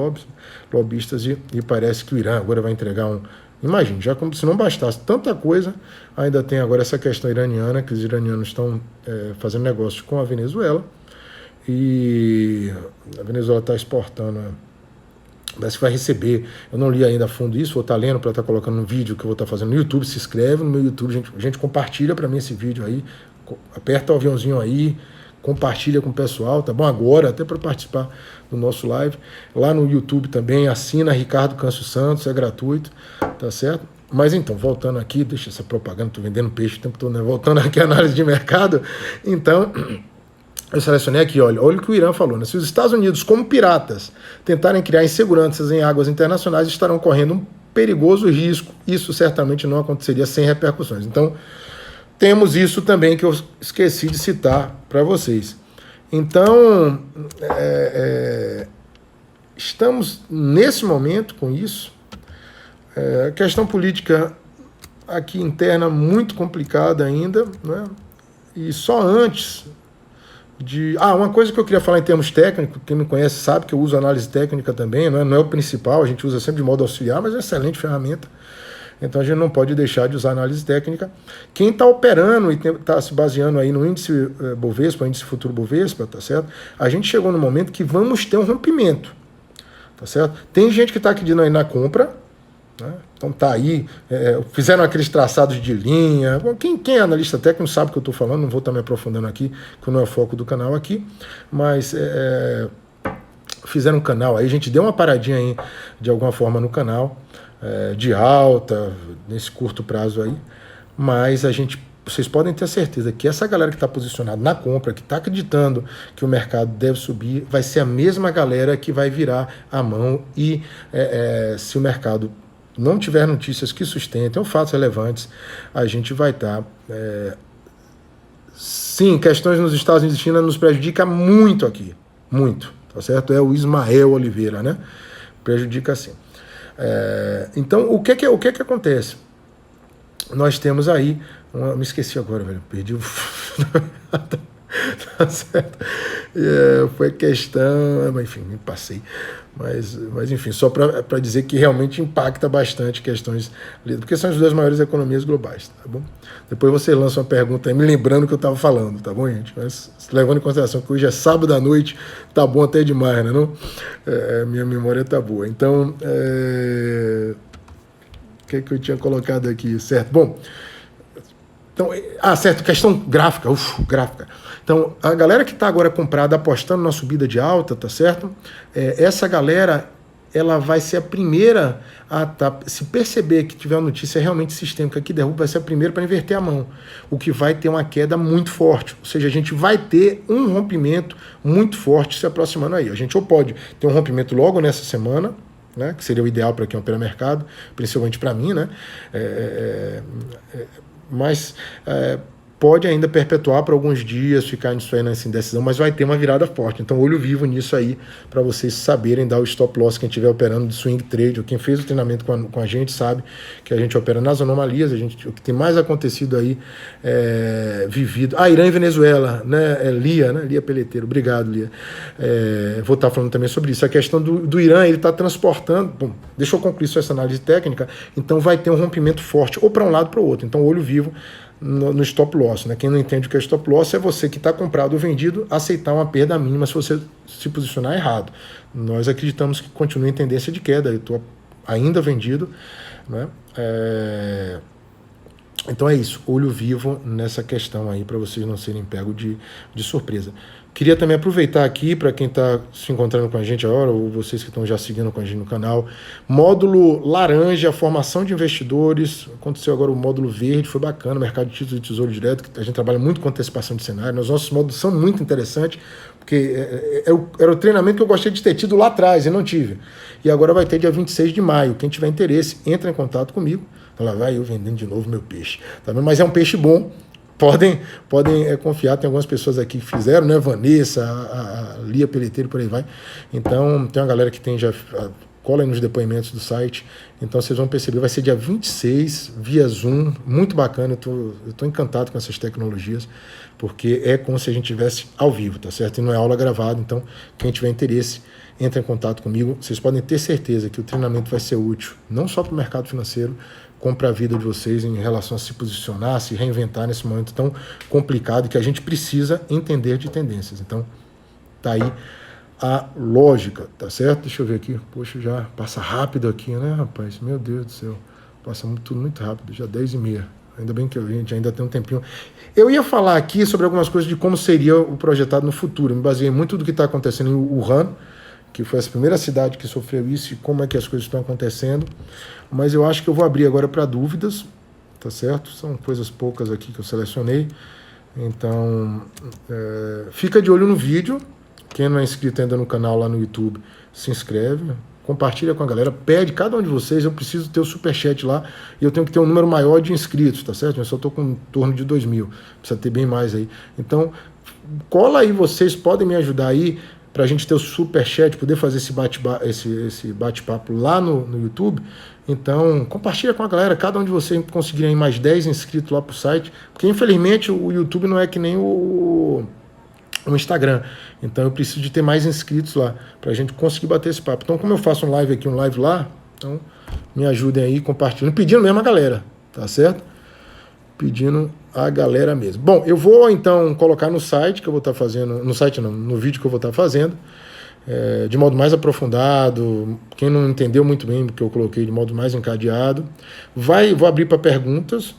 S1: lobistas, e parece que o Irã agora vai entregar um... Imagine, já como se não bastasse tanta coisa, ainda tem agora essa questão iraniana, que os iranianos estão fazendo negócios com a Venezuela, e a Venezuela está exportando, parece que vai receber, eu não li ainda a fundo isso, vou estar lendo para estar colocando no vídeo que eu vou estar fazendo no YouTube, se inscreve no meu YouTube, gente compartilha para mim esse vídeo aí, aperta o aviãozinho aí, compartilha com o pessoal, tá bom? Agora, até para participar do nosso live, lá no YouTube também, assina Ricardo Câncio Santos, é gratuito, tá certo? Mas então, voltando aqui, deixa essa propaganda, tô vendendo peixe o tempo todo, né? Voltando aqui à análise de mercado, então... Eu selecionei aqui, olha o que o Irã falou, né? Se os Estados Unidos, como piratas, tentarem criar inseguranças em águas internacionais, estarão correndo um perigoso risco. Isso certamente não aconteceria sem repercussões. Então, temos isso também que eu esqueci de citar para vocês. Então, estamos nesse momento com isso. A questão política aqui interna muito complicada ainda, né? E só antes... uma coisa que eu queria falar em termos técnicos, quem me conhece sabe que eu uso análise técnica também, não é o principal, a gente usa sempre de modo auxiliar, mas é uma excelente ferramenta. Então a gente não pode deixar de usar análise técnica. Quem está operando e está se baseando aí no índice Bovespa, índice futuro Bovespa, tá certo? A gente chegou no momento que vamos ter um rompimento, tá certo? Tem gente que está acreditando aí na compra, né? Então tá aí, fizeram aqueles traçados de linha. Bom, quem é analista técnico sabe o que eu estou falando, não vou estar me aprofundando aqui, que não é o foco do canal aqui, mas fizeram um canal aí, a gente deu uma paradinha aí de alguma forma no canal, de alta, nesse curto prazo aí, mas vocês podem ter certeza que essa galera que está posicionada na compra, que está acreditando que o mercado deve subir, vai ser a mesma galera que vai virar a mão e se o mercado não tiver notícias que sustentem ou fatos relevantes, a gente vai estar... Sim, questões nos Estados Unidos e China nos prejudica muito aqui, muito, tá certo? É o Ismael Oliveira, né? Prejudica sim. Então, o que acontece? Nós temos aí... me esqueci agora, velho. Perdi o... tá certo? Foi questão... Enfim, me passei. Mas enfim, só para dizer que realmente impacta bastante questões... Porque são as duas maiores economias globais, tá bom? Depois você lança uma pergunta aí, me lembrando o que eu estava falando, tá bom, gente? Mas levando em consideração que hoje é sábado à noite, tá bom até demais, né? Não? Minha memória tá boa. Então, o que eu tinha colocado aqui, certo? Bom, então, certo, questão gráfica, gráfica. Então, a galera que está agora comprada, apostando na subida de alta, tá certo? Essa galera, ela vai ser a primeira se perceber que tiver uma notícia realmente sistêmica que derruba, vai ser a primeira para inverter a mão, o que vai ter uma queda muito forte, ou seja, a gente vai ter um rompimento muito forte se aproximando aí. A gente ou pode ter um rompimento logo nessa semana, né, que seria o ideal para quem opera mercado, principalmente para mim, né? Mas pode ainda perpetuar por alguns dias, ficar nisso aí nessa indecisão, mas vai ter uma virada forte. Então, olho vivo nisso aí, para vocês saberem dar o stop loss. Quem estiver operando de swing trade, ou quem fez o treinamento com a gente, sabe que a gente opera nas anomalias. O que tem mais acontecido aí, vivido... Irã e Venezuela, né? Lia, né? Lia Peleteiro, obrigado, Lia. Vou estar falando também sobre isso. A questão do Irã, ele está transportando... Bom, deixa eu concluir só essa análise técnica. Então, vai ter um rompimento forte, ou para um lado ou para o outro. Então, olho vivo no stop loss, né? Quem não entende o que é stop loss é você que está comprado ou vendido aceitar uma perda mínima se você se posicionar errado. Nós acreditamos que continue em tendência de queda. Eu estou ainda vendido, né? Então é isso, olho vivo nessa questão aí para vocês não serem pegos de surpresa. Queria também aproveitar aqui para quem está se encontrando com a gente agora, ou vocês que estão já seguindo com a gente no canal, módulo laranja, formação de investidores, aconteceu agora o módulo verde, foi bacana, mercado de títulos de tesouro direto, que a gente trabalha muito com antecipação de cenário, os nossos módulos são muito interessantes, porque era o treinamento que eu gostei de ter tido lá atrás e não tive. E agora vai ter dia 26 de maio, quem tiver interesse, entra em contato comigo, lá vai eu vendendo de novo meu peixe, tá vendo? Mas é um peixe bom. Podem confiar, tem algumas pessoas aqui que fizeram, né? Vanessa, a Lia Peleteiro, por aí vai. Então, tem uma galera que tem já... Cola aí nos depoimentos do site. Então, vocês vão perceber, vai ser dia 26, via Zoom, muito bacana. Eu tô encantado com essas tecnologias, porque é como se a gente estivesse ao vivo, tá certo? E não é aula gravada, então, quem tiver interesse, entra em contato comigo. Vocês podem ter certeza que o treinamento vai ser útil, não só para o mercado financeiro, como para a vida de vocês em relação a se posicionar, se reinventar nesse momento tão complicado que a gente precisa entender de tendências. Então, tá aí a lógica, tá certo? Deixa eu ver aqui. Poxa, já passa rápido aqui, né, rapaz? Meu Deus do céu. Passa tudo muito rápido, já 10h30. Ainda bem que a gente ainda tem um tempinho. Eu ia falar aqui sobre algumas coisas de como seria o projetado no futuro. Eu me baseei muito do que está acontecendo em Wuhan, que foi a primeira cidade que sofreu isso e como é que as coisas estão acontecendo. Mas eu acho que eu vou abrir agora para dúvidas, tá certo? São coisas poucas aqui que eu selecionei. Então, fica de olho no vídeo. Quem não é inscrito ainda no canal lá no YouTube, se inscreve, compartilha com a galera, pede cada um de vocês, eu preciso ter o superchat lá e eu tenho que ter um número maior de inscritos, tá certo? Eu só estou com em torno de 2.000, precisa ter bem mais aí. Então, cola aí, vocês podem me ajudar aí, para a gente ter o superchat, poder fazer esse bate-papo lá no YouTube. Então, compartilha com a galera, cada um de vocês conseguirem mais 10 inscritos lá pro site, porque infelizmente o YouTube não é que nem o Instagram. Então eu preciso de ter mais inscritos lá, para a gente conseguir bater esse papo. Então, como eu faço um live aqui, um live lá, então Me ajudem aí compartilhando, pedindo mesmo a galera, tá certo? Pedindo a galera mesmo. Bom, eu vou então colocar no site que eu vou estar fazendo, no site não, no vídeo que eu vou estar fazendo, de modo mais aprofundado. Quem não entendeu muito bem o que eu coloquei de modo mais encadeado, vou abrir para perguntas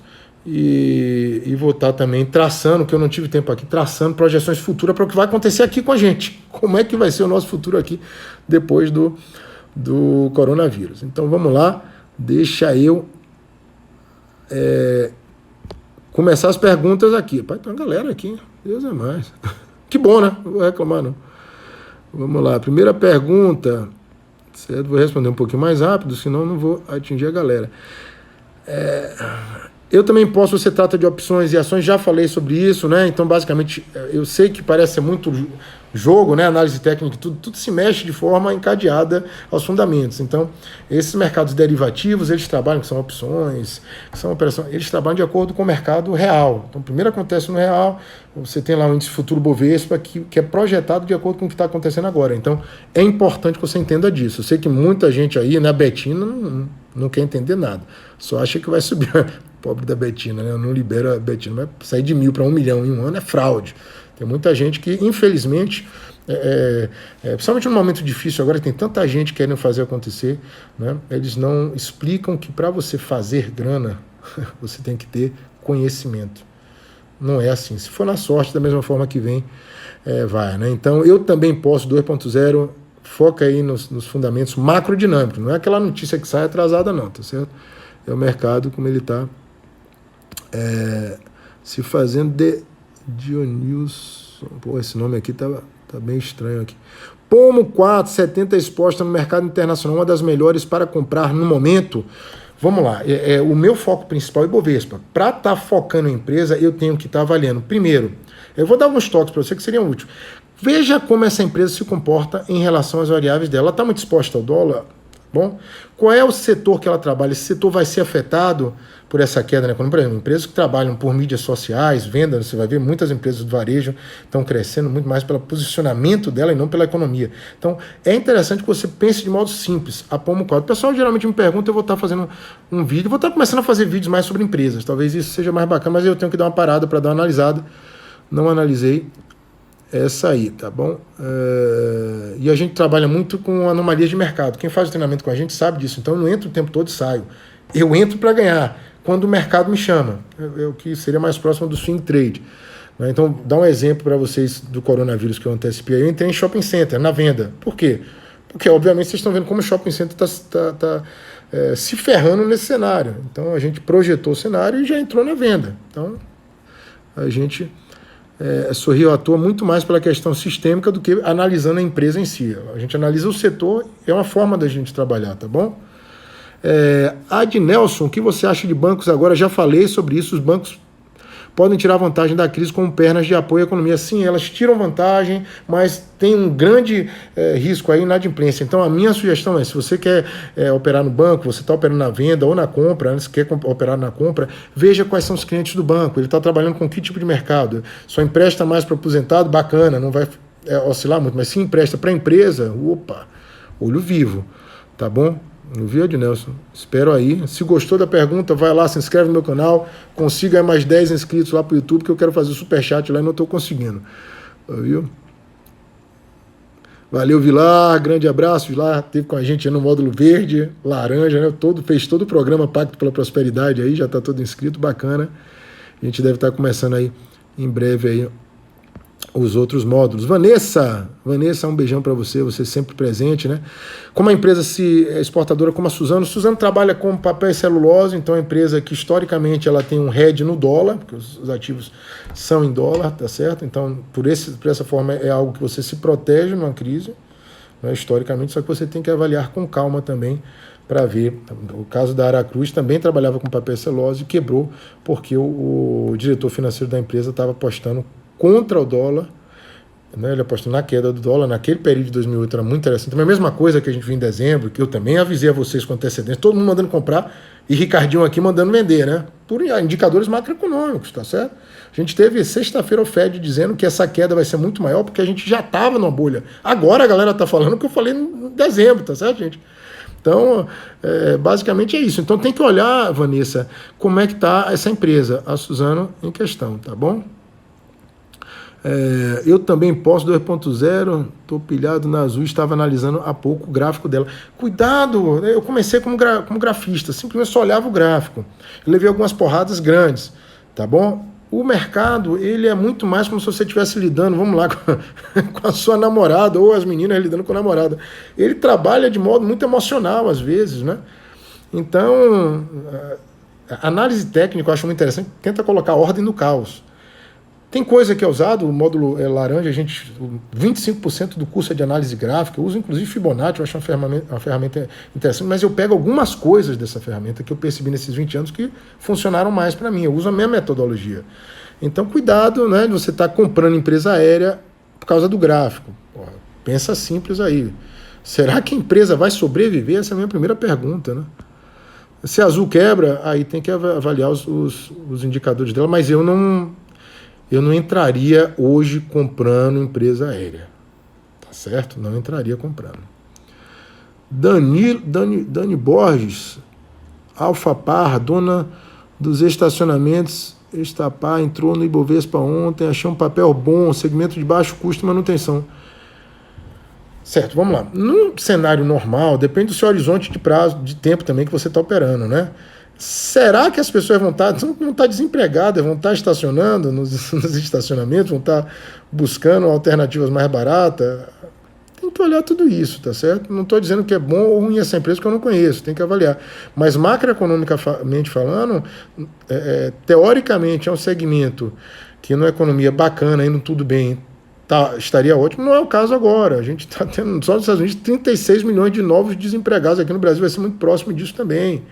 S1: e vou estar também traçando, que eu não tive tempo aqui, traçando projeções futuras para o que vai acontecer aqui com a gente. Como é que vai ser o nosso futuro aqui depois do coronavírus. Então vamos lá, deixa eu começar as perguntas aqui. Pai, tem uma galera aqui, Deus é mais. Que bom, né? Não vou reclamar, não. Vamos lá, primeira pergunta, certo? Vou responder um pouquinho mais rápido, senão não vou atingir a galera. Eu também posso, você trata de opções e ações, já falei sobre isso, né? Então, basicamente, eu sei que parece ser muito jogo, né? Análise técnica, tudo se mexe de forma encadeada aos fundamentos. Então, esses mercados derivativos, eles trabalham, que são opções, que são operações, eles trabalham de acordo com o mercado real. Então, primeiro acontece no real, você tem lá um índice futuro Bovespa que é projetado de acordo com o que está acontecendo agora. Então, é importante que você entenda disso. Eu sei que muita gente aí, na Betina, não quer entender nada. Só acha que vai subir. Pobre da Betina, né? Eu não libero a Betina. Vai sair de 1.000 para 1 milhão em um ano é fraude. Tem muita gente que, infelizmente, principalmente num momento difícil agora, tem tanta gente querendo fazer acontecer, né? Eles não explicam que para você fazer grana, você tem que ter conhecimento. Não é assim. Se for na sorte, da mesma forma que vem, vai, né? Então, eu também posso, 2.0, foca aí nos fundamentos macrodinâmicos. Não é aquela notícia que sai atrasada, não, tá certo? É o mercado como ele está se fazendo de Dionilson. Pô, esse nome aqui tá bem estranho aqui. Pomo 4,70 exposta no mercado internacional, uma das melhores para comprar no momento. Vamos lá, o meu foco principal é Bovespa. Para estar focando em empresa, eu tenho que estar avaliando. Primeiro, eu vou dar alguns toques para você que seriam úteis. Veja como essa empresa se comporta em relação às variáveis dela. Ela está muito exposta ao dólar? Bom, qual é o setor que ela trabalha? Esse setor vai ser afetado por essa queda, né? Como, por exemplo, empresas que trabalham por mídias sociais, venda, você vai ver muitas empresas do varejo estão crescendo muito mais pelo posicionamento dela e não pela economia. Então, é interessante que você pense de modo simples. A Pomo 4. O pessoal geralmente me pergunta, eu vou estar fazendo um vídeo, vou estar começando a fazer vídeos mais sobre empresas. Talvez isso seja mais bacana, mas eu tenho que dar uma parada para dar uma analisada. Não analisei essa aí, tá bom? E a gente trabalha muito com anomalias de mercado. Quem faz o treinamento com a gente sabe disso. Então eu não entro o tempo todo e saio. Eu entro para ganhar quando o mercado me chama. É o que seria mais próximo do swing trade. Então, dá um exemplo para vocês do coronavírus que eu antecipei. Eu entrei em shopping center, na venda. Por quê? Porque, obviamente, vocês estão vendo como o shopping center está se ferrando nesse cenário. Então, a gente projetou o cenário e já entrou na venda. Então, a gente sorriu à toa muito mais pela questão sistêmica do que analisando a empresa em si. A gente analisa o setor, é uma forma da gente trabalhar, tá bom? Adnelson, o que você acha de bancos agora? Já falei sobre isso, os bancos podem tirar vantagem da crise como pernas de apoio à economia. Sim, elas tiram vantagem, mas tem um grande risco aí na inadimplência. Então, a minha sugestão é, se você quer operar no banco, você está operando na venda ou na compra, se quer operar na compra, veja quais são os clientes do banco, ele está trabalhando com que tipo de mercado. Só empresta mais para aposentado, bacana, não vai oscilar muito, mas se empresta para a empresa, opa, olho vivo, tá bom? Não viu, Adnelson? Espero aí. Se gostou da pergunta, vai lá, se inscreve no meu canal, consiga mais 10 inscritos lá pro YouTube, que eu quero fazer o superchat lá e não estou conseguindo. Viu? Valeu, Vilar, grande abraço. Vilar esteve com a gente no módulo verde, laranja, né? Fez todo o programa Pacto pela Prosperidade aí, já está todo inscrito, bacana. A gente deve estar começando aí em breve aí os outros módulos. Vanessa, um beijão para você sempre presente, né? Como a empresa exportadora como a Suzano trabalha com papel e celulose, então é uma empresa que historicamente ela tem um hedge no dólar, porque os ativos são em dólar, tá certo? Então, por essa forma é algo que você se protege numa crise, né, historicamente, só que você tem que avaliar com calma também para ver. O caso da Aracruz também trabalhava com papel e celulose e quebrou porque o diretor financeiro da empresa estava apostando contra o dólar, né? Ele apostou na queda do dólar, naquele período de 2008 era muito interessante. Também a mesma coisa que a gente viu em dezembro, que eu também avisei a vocês com antecedência, todo mundo mandando comprar e Ricardinho aqui mandando vender, né? Por indicadores macroeconômicos, tá certo? A gente teve sexta-feira o Fed dizendo que essa queda vai ser muito maior porque a gente já estava numa bolha. Agora a galera tá falando o que eu falei em dezembro, tá certo, gente? Então, basicamente é isso. Então tem que olhar, Vanessa, como é que está essa empresa, a Suzano em questão, tá bom? Eu também posso 2.0, estou pilhado na Azul, estava analisando há pouco o gráfico dela. Cuidado, eu comecei como grafista, simplesmente só olhava o gráfico. Eu levei algumas porradas grandes, tá bom? O mercado, ele é muito mais como se você estivesse lidando, vamos lá, com a sua namorada, ou as meninas lidando com a namorada. Ele trabalha de modo muito emocional, às vezes, né? Então, a análise técnica eu acho muito interessante, tenta colocar ordem no caos. Tem coisa que é usado, o módulo laranja, 25% do curso é de análise gráfica, eu uso inclusive Fibonacci, eu acho uma ferramenta interessante, mas eu pego algumas coisas dessa ferramenta que eu percebi nesses 20 anos que funcionaram mais para mim, eu uso a minha metodologia. Então, cuidado, né, de você estar comprando empresa aérea por causa do gráfico. Porra, pensa simples aí. Será que a empresa vai sobreviver? Essa é a minha primeira pergunta, né? Se a Azul quebra, aí tem que avaliar os indicadores dela, mas eu não entraria hoje comprando empresa aérea. Tá certo? Não entraria comprando. Dani Borges, Alfapar, dona dos estacionamentos, Estapar, entrou no Ibovespa ontem, achou um papel bom, segmento de baixo custo e manutenção. Certo, vamos lá. Num cenário normal, depende do seu horizonte de prazo, de tempo também que você está operando, né? Será que as pessoas vão estar desempregadas, vão estar estacionando nos estacionamentos, vão estar buscando alternativas mais baratas? Tem que olhar tudo isso, tá certo? Não estou dizendo que é bom ou ruim essa empresa que eu não conheço, tem que avaliar. Mas macroeconomicamente falando, teoricamente é um segmento que numa economia bacana, indo tudo bem, estaria ótimo. Não é o caso agora. A gente está tendo, só nos Estados Unidos, 36 milhões de novos desempregados. Aqui no Brasil vai ser muito próximo disso também.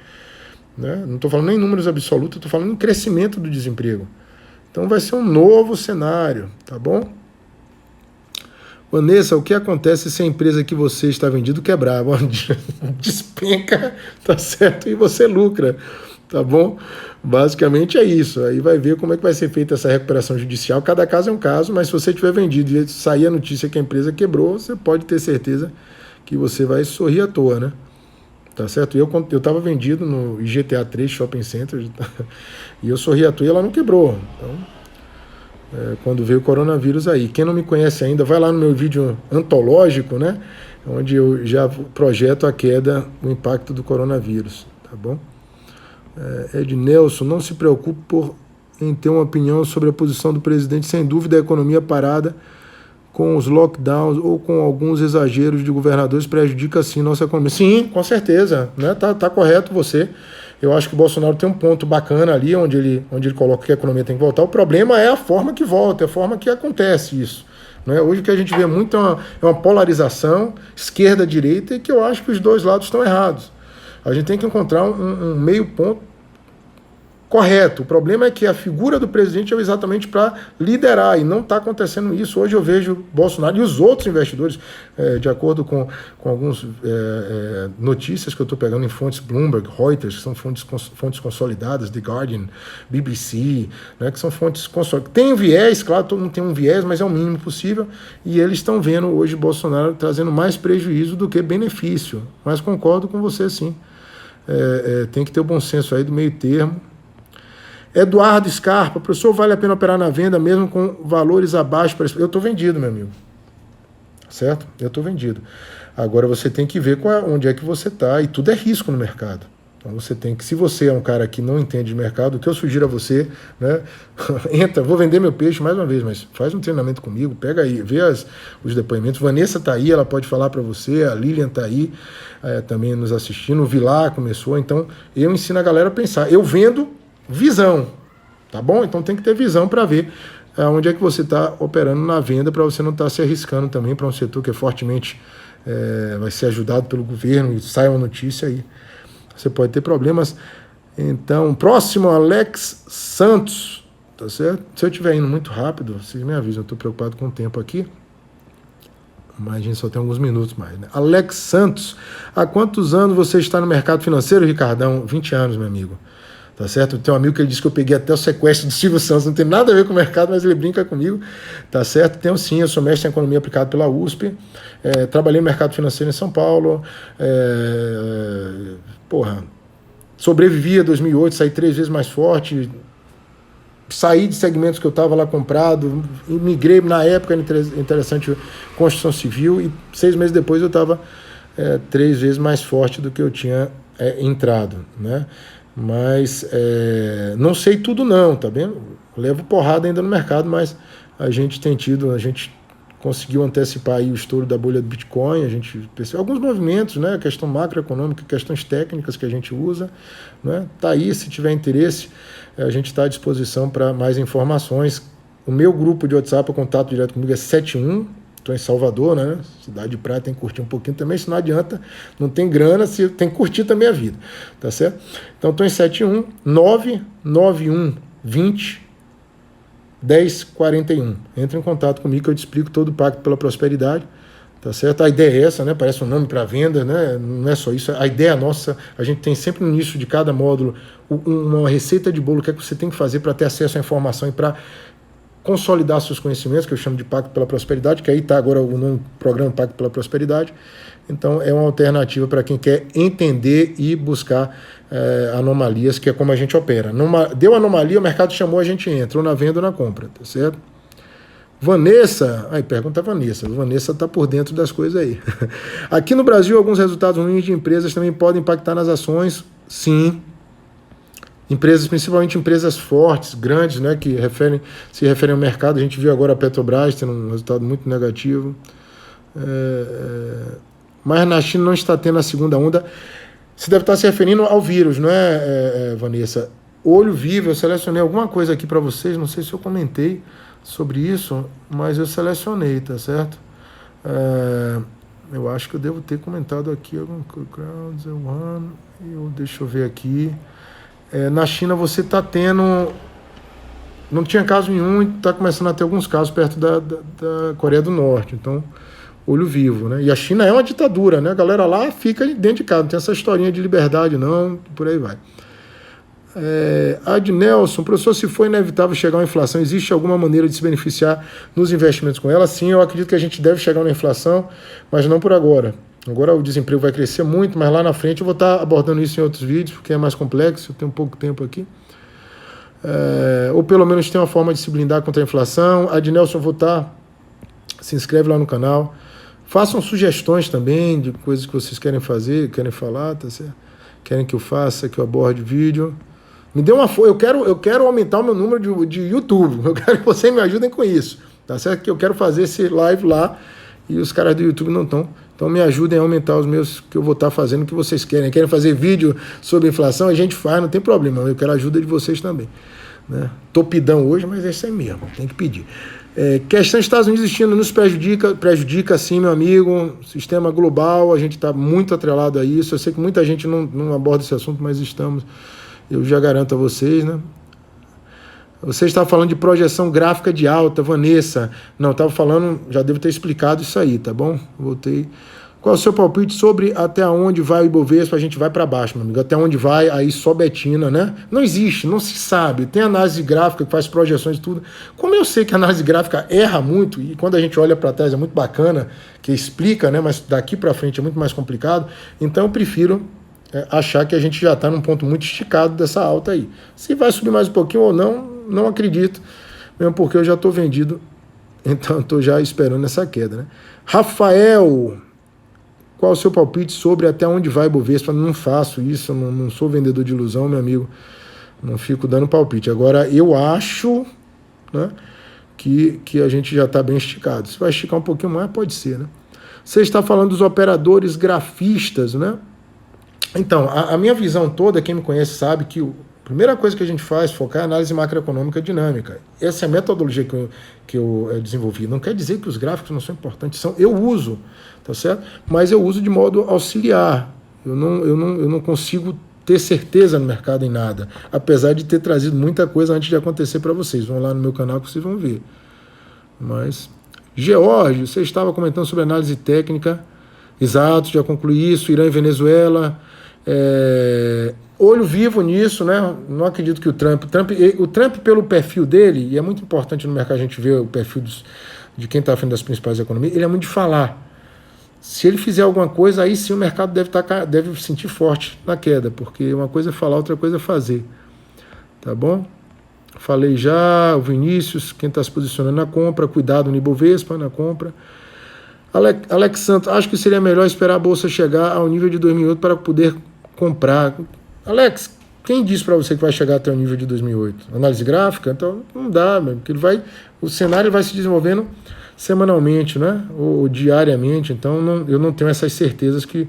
S1: Né? Não estou falando nem em números absolutos, estou falando em crescimento do desemprego. Então vai ser um novo cenário, tá bom? Vanessa, o que acontece se a empresa que você está vendido quebrar? Despenca, tá certo? E você lucra, tá bom? Basicamente é isso. Aí vai ver como é que vai ser feita essa recuperação judicial. Cada caso é um caso, mas se você tiver vendido e sair a notícia que a empresa quebrou, você pode ter certeza que você vai sorrir à toa, né? Tá certo? Eu estava vendido no IGTA 3 Shopping Center e eu sorri à toa e ela não quebrou. Então, quando veio o coronavírus aí. Quem não me conhece ainda, vai lá no meu vídeo antológico, né? Onde eu já projeto a queda, o impacto do coronavírus. Tá bom? Ed Nelson, não se preocupe em ter uma opinião sobre a posição do presidente. Sem dúvida, a economia parada com os lockdowns ou com alguns exageros de governadores prejudica sim nossa economia. Sim, com certeza, né? Tá correto você. Eu acho que o Bolsonaro tem um ponto bacana ali, onde ele coloca que a economia tem que voltar. O problema é a forma que volta, é a forma que acontece isso. Né? Hoje o que a gente vê muito é uma polarização, esquerda-direita, e que eu acho que os dois lados estão errados. A gente tem que encontrar um meio ponto correto. O problema é que a figura do presidente é exatamente para liderar, e não está acontecendo isso. Hoje eu vejo Bolsonaro e os outros investidores, de acordo com algumas notícias que eu estou pegando em fontes Bloomberg, Reuters, que são fontes consolidadas, The Guardian, BBC, né, que são fontes consolidadas. Tem um viés, claro, todo mundo tem um viés, mas é o mínimo possível, e eles estão vendo hoje Bolsonaro trazendo mais prejuízo do que benefício. Mas concordo com você, sim. Tem que ter o bom senso aí do meio termo. Eduardo Scarpa, professor, vale a pena operar na venda mesmo com valores abaixo? Eu estou vendido, meu amigo. Certo? Eu estou vendido. Agora você tem que ver onde é que você está, e tudo é risco no mercado. Então você tem que, se você é um cara que não entende de mercado, o que eu sugiro a você, né? Entra, vou vender meu peixe mais uma vez, mas faz um treinamento comigo, pega aí, vê os depoimentos. Vanessa está aí, ela pode falar para você, a Lilian está aí também nos assistindo, o Vilar começou, então eu ensino a galera a pensar. Eu vendo visão, tá bom? Então tem que ter visão para ver onde é que você está operando na venda, para você não estar se arriscando também para um setor que é fortemente vai ser ajudado pelo governo e sai uma notícia aí. Você pode ter problemas. Então, próximo, Alex Santos, tá certo? Se eu estiver indo muito rápido, vocês me avisam, eu estou preocupado com o tempo aqui, mas a gente só tem alguns minutos mais, né? Alex Santos, há quantos anos você está no mercado financeiro, Ricardão? 20 anos, meu amigo. tá certo? Tem um amigo que ele disse que eu peguei até o sequestro do Silvio Santos, não tem nada a ver com o mercado, mas ele brinca comigo, tá certo? Tenho sim, eu sou mestre em economia aplicada pela USP, trabalhei no mercado financeiro em São Paulo, sobrevivi a 2008, saí 3 vezes mais forte, saí de segmentos que eu estava lá comprado, migrei, na época era interessante construção civil, e 6 meses depois eu estava 3 vezes mais forte do que eu tinha entrado, né? Mas não sei tudo não, tá vendo? Levo porrada ainda no mercado, mas a gente conseguiu antecipar aí o estouro da bolha do Bitcoin, a gente percebeu alguns movimentos, né? Questão macroeconômica, questões técnicas que a gente usa, né? Tá aí, se tiver interesse, a gente está à disposição para mais informações. O meu grupo de WhatsApp, o contato direto comigo é 71, estou em Salvador, né? Cidade de praia, tem que curtir um pouquinho também, se não adianta, não tem grana, tem que curtir também a vida, tá certo? Então estou em 71 991 20 1041. Entra em contato comigo que eu te explico todo o Pacto pela Prosperidade, tá certo? A ideia é essa, né? Parece um nome para venda, né? Não é só isso. A ideia nossa, a gente tem sempre no início de cada módulo uma receita de bolo que é que você tem que fazer para ter acesso à informação e para consolidar seus conhecimentos, que eu chamo de Pacto pela Prosperidade, que aí está agora o nome programa Pacto pela Prosperidade. Então é uma alternativa para quem quer entender e buscar anomalias, que é como a gente opera. Deu anomalia, o mercado chamou, a gente entra, ou na venda ou na compra, tá certo? Vanessa, pergunta a Vanessa. Vanessa está por dentro das coisas aí. Aqui no Brasil, alguns resultados ruins de empresas também podem impactar nas ações, sim. Empresas, principalmente empresas fortes, grandes, né, que se referem ao mercado. A gente viu agora a Petrobras tendo um resultado muito negativo. Mas na China não está tendo a segunda onda. Você deve estar se referindo ao vírus, não é, Vanessa? Olho vivo, eu selecionei alguma coisa aqui para vocês, não sei se eu comentei sobre isso, mas eu selecionei, tá certo? Eu acho que eu devo ter comentado aqui alguma coisa. Deixa eu ver aqui. Na China você está tendo... Não tinha caso nenhum e está começando a ter alguns casos perto da Coreia do Norte. Então, olho vivo, né? E a China é uma ditadura, né? A galera lá fica dentro de casa, não tem essa historinha de liberdade não, por aí vai. Adnelson, professor, se for inevitável chegar a uma inflação, existe alguma maneira de se beneficiar nos investimentos com ela? Sim, eu acredito que a gente deve chegar a uma inflação, mas não por agora. Agora o desemprego vai crescer muito, mas lá na frente eu vou estar abordando isso em outros vídeos, porque é mais complexo, eu tenho pouco tempo aqui. Ou pelo menos tem uma forma de se blindar contra a inflação. Adnelson, vou estar... Se inscreve lá no canal. Façam sugestões também de coisas que vocês querem fazer, querem falar, tá certo? Querem que eu faça, que eu aborde vídeo. Me dê uma força, eu quero aumentar o meu número de YouTube, eu quero que vocês me ajudem com isso, tá certo? Que eu quero fazer esse live lá e os caras do YouTube não estão. Então me ajudem a aumentar os meus, que eu vou estar fazendo o que vocês querem. Querem fazer vídeo sobre inflação? A gente faz, não tem problema, eu quero a ajuda de vocês também, né? Tô pidão hoje, mas é isso aí mesmo, tem que pedir. Questão dos Estados Unidos e China nos prejudica sim, meu amigo. Sistema global, a gente está muito atrelado a isso. Eu sei que muita gente não aborda esse assunto, mas estamos... Eu já garanto a vocês, né? Você estava falando de projeção gráfica de alta, Vanessa. Não, estava falando, já devo ter explicado isso aí, tá bom? Voltei. Qual é o seu palpite sobre até onde vai o Ibovespa? A gente vai para baixo, meu amigo. Até onde vai, aí só Betina, né? Não existe, não se sabe. Tem análise gráfica que faz projeções e tudo. Como eu sei que a análise gráfica erra muito, e quando a gente olha para trás é muito bacana, que explica, né? Mas daqui para frente é muito mais complicado. Então eu prefiro... achar que a gente já está num ponto muito esticado dessa alta aí. Se vai subir mais um pouquinho ou não, não acredito, mesmo porque eu já estou vendido, então estou já esperando essa queda, né? Rafael, qual o seu palpite sobre até onde vai Bovespa? Não faço isso, não sou vendedor de ilusão, meu amigo, não fico dando palpite. Agora, eu acho, né, que a gente já está bem esticado. Se vai esticar um pouquinho mais, pode ser, né? Você está falando dos operadores grafistas, né? Então, a minha visão toda, quem me conhece sabe que a primeira coisa que a gente faz, focar é análise macroeconômica dinâmica. Essa é a metodologia que eu desenvolvi. Não quer dizer que os gráficos não são importantes, eu uso, tá certo? Mas eu uso de modo auxiliar. Eu não consigo ter certeza no mercado em nada, apesar de ter trazido muita coisa antes de acontecer para vocês. Vão lá no meu canal que vocês vão ver. Mas, George, você estava comentando sobre análise técnica. Exato, já concluí isso. Irã e Venezuela. olho vivo nisso, né? Não acredito que o Trump pelo perfil dele, e é muito importante no mercado a gente ver o perfil de quem está à frente das principais economias, ele é muito de falar. Se ele fizer alguma coisa, aí sim o mercado deve sentir forte na queda, porque uma coisa é falar, outra coisa é fazer. Tá bom? Falei já, o Vinícius, quem está se posicionando na compra, cuidado no Ibovespa na compra. Alex Santos, acho que seria melhor esperar a bolsa chegar ao nível de 2008 para poder comprar. Alex, quem disse para você que vai chegar até o nível de 2008? Análise gráfica? Então não dá, porque o cenário vai se desenvolvendo semanalmente, né? Ou diariamente, então eu não tenho essas certezas que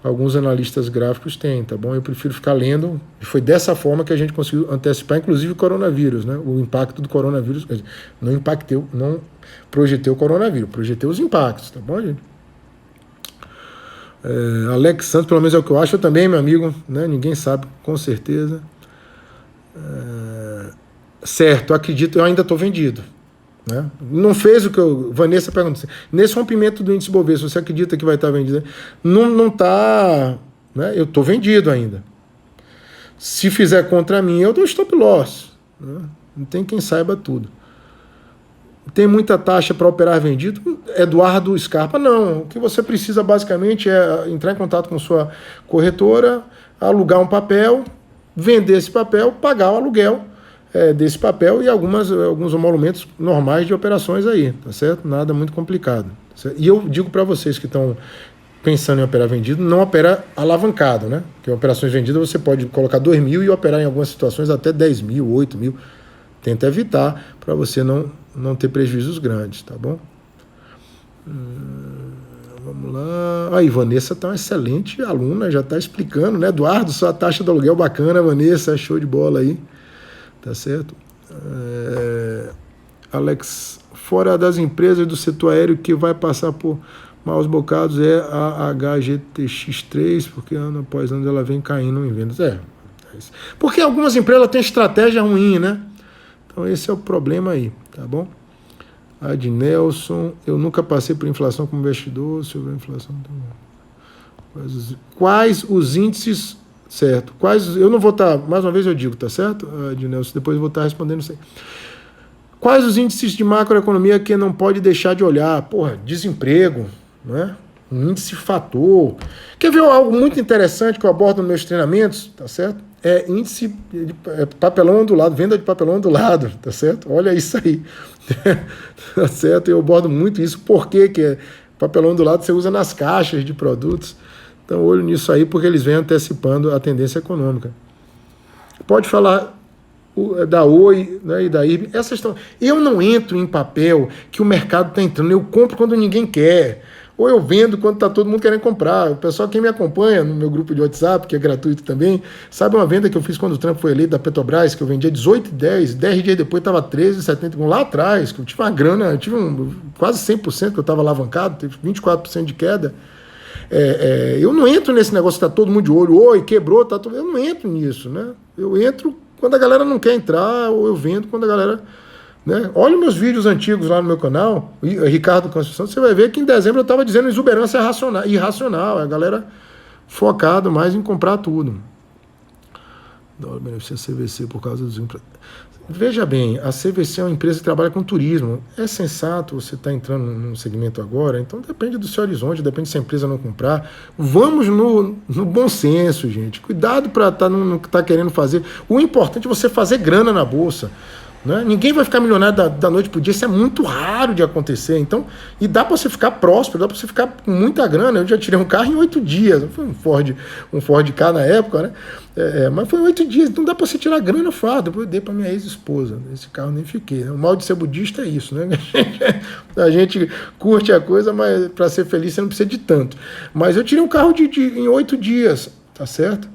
S1: alguns analistas gráficos têm, tá bom? Eu prefiro ficar lendo, e foi dessa forma que a gente conseguiu antecipar, inclusive o coronavírus, né? O impacto do coronavírus, não projetei o coronavírus, projetei os impactos, tá bom, gente? Alex Santos, pelo menos é o que eu acho, eu também, meu amigo, né? Ninguém sabe, com certeza. Certo, acredito, eu ainda estou vendido. Né? Não fez o que Vanessa perguntou. Nesse rompimento do índice Bovespa, você acredita que vai estar vendido? Não está. Né? Eu estou vendido ainda. Se fizer contra mim, eu dou stop loss. Né? Não tem quem saiba tudo. Tem muita taxa para operar vendido? Eduardo Scarpa, não. O que você precisa basicamente é entrar em contato com sua corretora, alugar um papel, vender esse papel, pagar o aluguel desse papel e alguns emolumentos normais de operações aí, tá certo? Nada muito complicado. Certo? E eu digo para vocês que estão pensando em operar vendido, não opera alavancado, né? Porque operações vendidas você pode colocar 2 mil e operar em algumas situações até 10 mil, 8 mil. Tenta evitar para você não ter prejuízos grandes, tá bom? Vamos lá. Aí, Vanessa está uma excelente aluna, já está explicando, né? Eduardo, sua taxa do aluguel bacana, Vanessa, show de bola aí. Tá certo? Alex, fora das empresas do setor aéreo que vai passar por maus bocados é a HGTX3, porque ano após ano ela vem caindo em vendas. Porque algumas empresas têm estratégia ruim, né? Então esse é o problema aí, tá bom? Adnelson, eu nunca passei por inflação como investidor, se houver inflação... Quais os índices... Certo. Eu não vou estar, mais uma vez eu digo, tá certo, Adnelson? Depois eu vou estar respondendo isso aí. Quais os índices de macroeconomia que não pode deixar de olhar? Porra, desemprego, né? Um índice fator. Quer ver algo muito interessante que eu abordo nos meus treinamentos, tá certo? Índice de papelão ondulado, venda de papelão ondulado, tá certo? Olha isso aí. Tá certo? Eu abordo muito isso. Por que papelão ondulado você usa nas caixas de produtos? Então, olho nisso aí, porque eles vêm antecipando a tendência econômica. Pode falar da Oi, né, e da IRB. Eu não entro em papel que o mercado está entrando. Eu compro quando ninguém quer. Ou eu vendo quando está todo mundo querendo comprar. O pessoal, quem me acompanha no meu grupo de WhatsApp, que é gratuito também, sabe uma venda que eu fiz quando o Trump foi eleito da Petrobras, que eu vendia 18,10, 10 dias depois estava 13,71, lá atrás, que eu tive uma grana, eu tive quase 100% que eu estava alavancado, teve 24% de queda. Eu não entro nesse negócio que está todo mundo de olho, oi, quebrou, tá tudo. Eu não entro nisso, né? Eu entro quando a galera não quer entrar, ou eu vendo quando a galera... Né? Olha meus vídeos antigos lá no meu canal, Ricardo Construção, você vai ver que em dezembro eu estava dizendo exuberância irracional, a galera focada mais em comprar tudo. Dólar beneficia a CVC por causa dos... Veja bem, a CVC é uma empresa que trabalha com turismo. É sensato você estar entrando num segmento agora? Então depende do seu horizonte, depende se a empresa não comprar. Vamos no bom senso, gente. Cuidado para estar no que está querendo fazer. O importante é você fazer grana na bolsa. Né? Ninguém vai ficar milionário da noite para o dia, isso é muito raro de acontecer. Então, e dá para você ficar próspero, dá para você ficar com muita grana. Eu já tirei um carro em 8 dias, foi um Ford Ka na época, né? Mas foi 8 dias, então dá para você tirar grana fácil. Depois eu dei para minha ex-esposa, esse carro nem fiquei. Né? O mal de ser budista é isso, né? A gente curte a coisa, mas para ser feliz você não precisa de tanto. Mas eu tirei um carro em 8 dias, tá certo?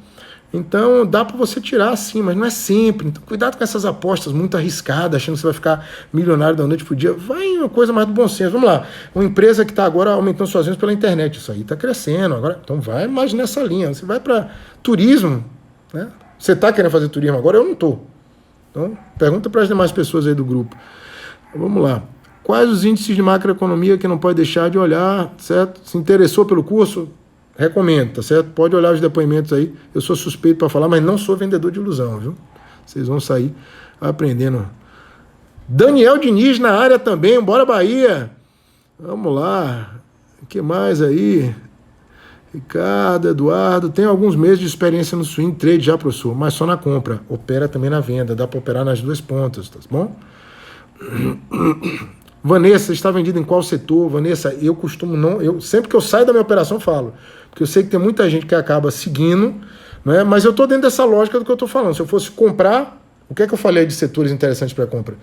S1: Então dá para você tirar sim, mas não é sempre. Então cuidado com essas apostas muito arriscadas, achando que você vai ficar milionário da noite pro dia. Vai em uma coisa mais do bom senso. Vamos lá, uma empresa que está agora aumentando suas vendas pela internet, isso aí está crescendo agora. Então vai mais nessa linha. Você vai para turismo, né? Você está querendo fazer turismo agora? Eu não estou. Então pergunta para as demais pessoas aí do grupo. Vamos lá. Quais os índices de macroeconomia que não pode deixar de olhar, certo? Se interessou pelo curso? Recomendo, tá certo? Pode olhar os depoimentos aí. Eu sou suspeito para falar, mas não sou vendedor de ilusão, viu? Vocês vão sair aprendendo. Daniel Diniz na área também. Bora, Bahia. Vamos lá. O que mais aí? Ricardo, Eduardo. Tem alguns meses de experiência no swing trade já, professor, mas só na compra. Opera também na venda. Dá para operar nas duas pontas, tá bom? Vanessa, está vendido em qual setor? Vanessa, eu costumo não... sempre que eu saio da minha operação, falo. Porque eu sei que tem muita gente que acaba seguindo, né? Mas eu estou dentro dessa lógica do que eu estou falando. Se eu fosse comprar, o que é que eu falei de setores interessantes para compra?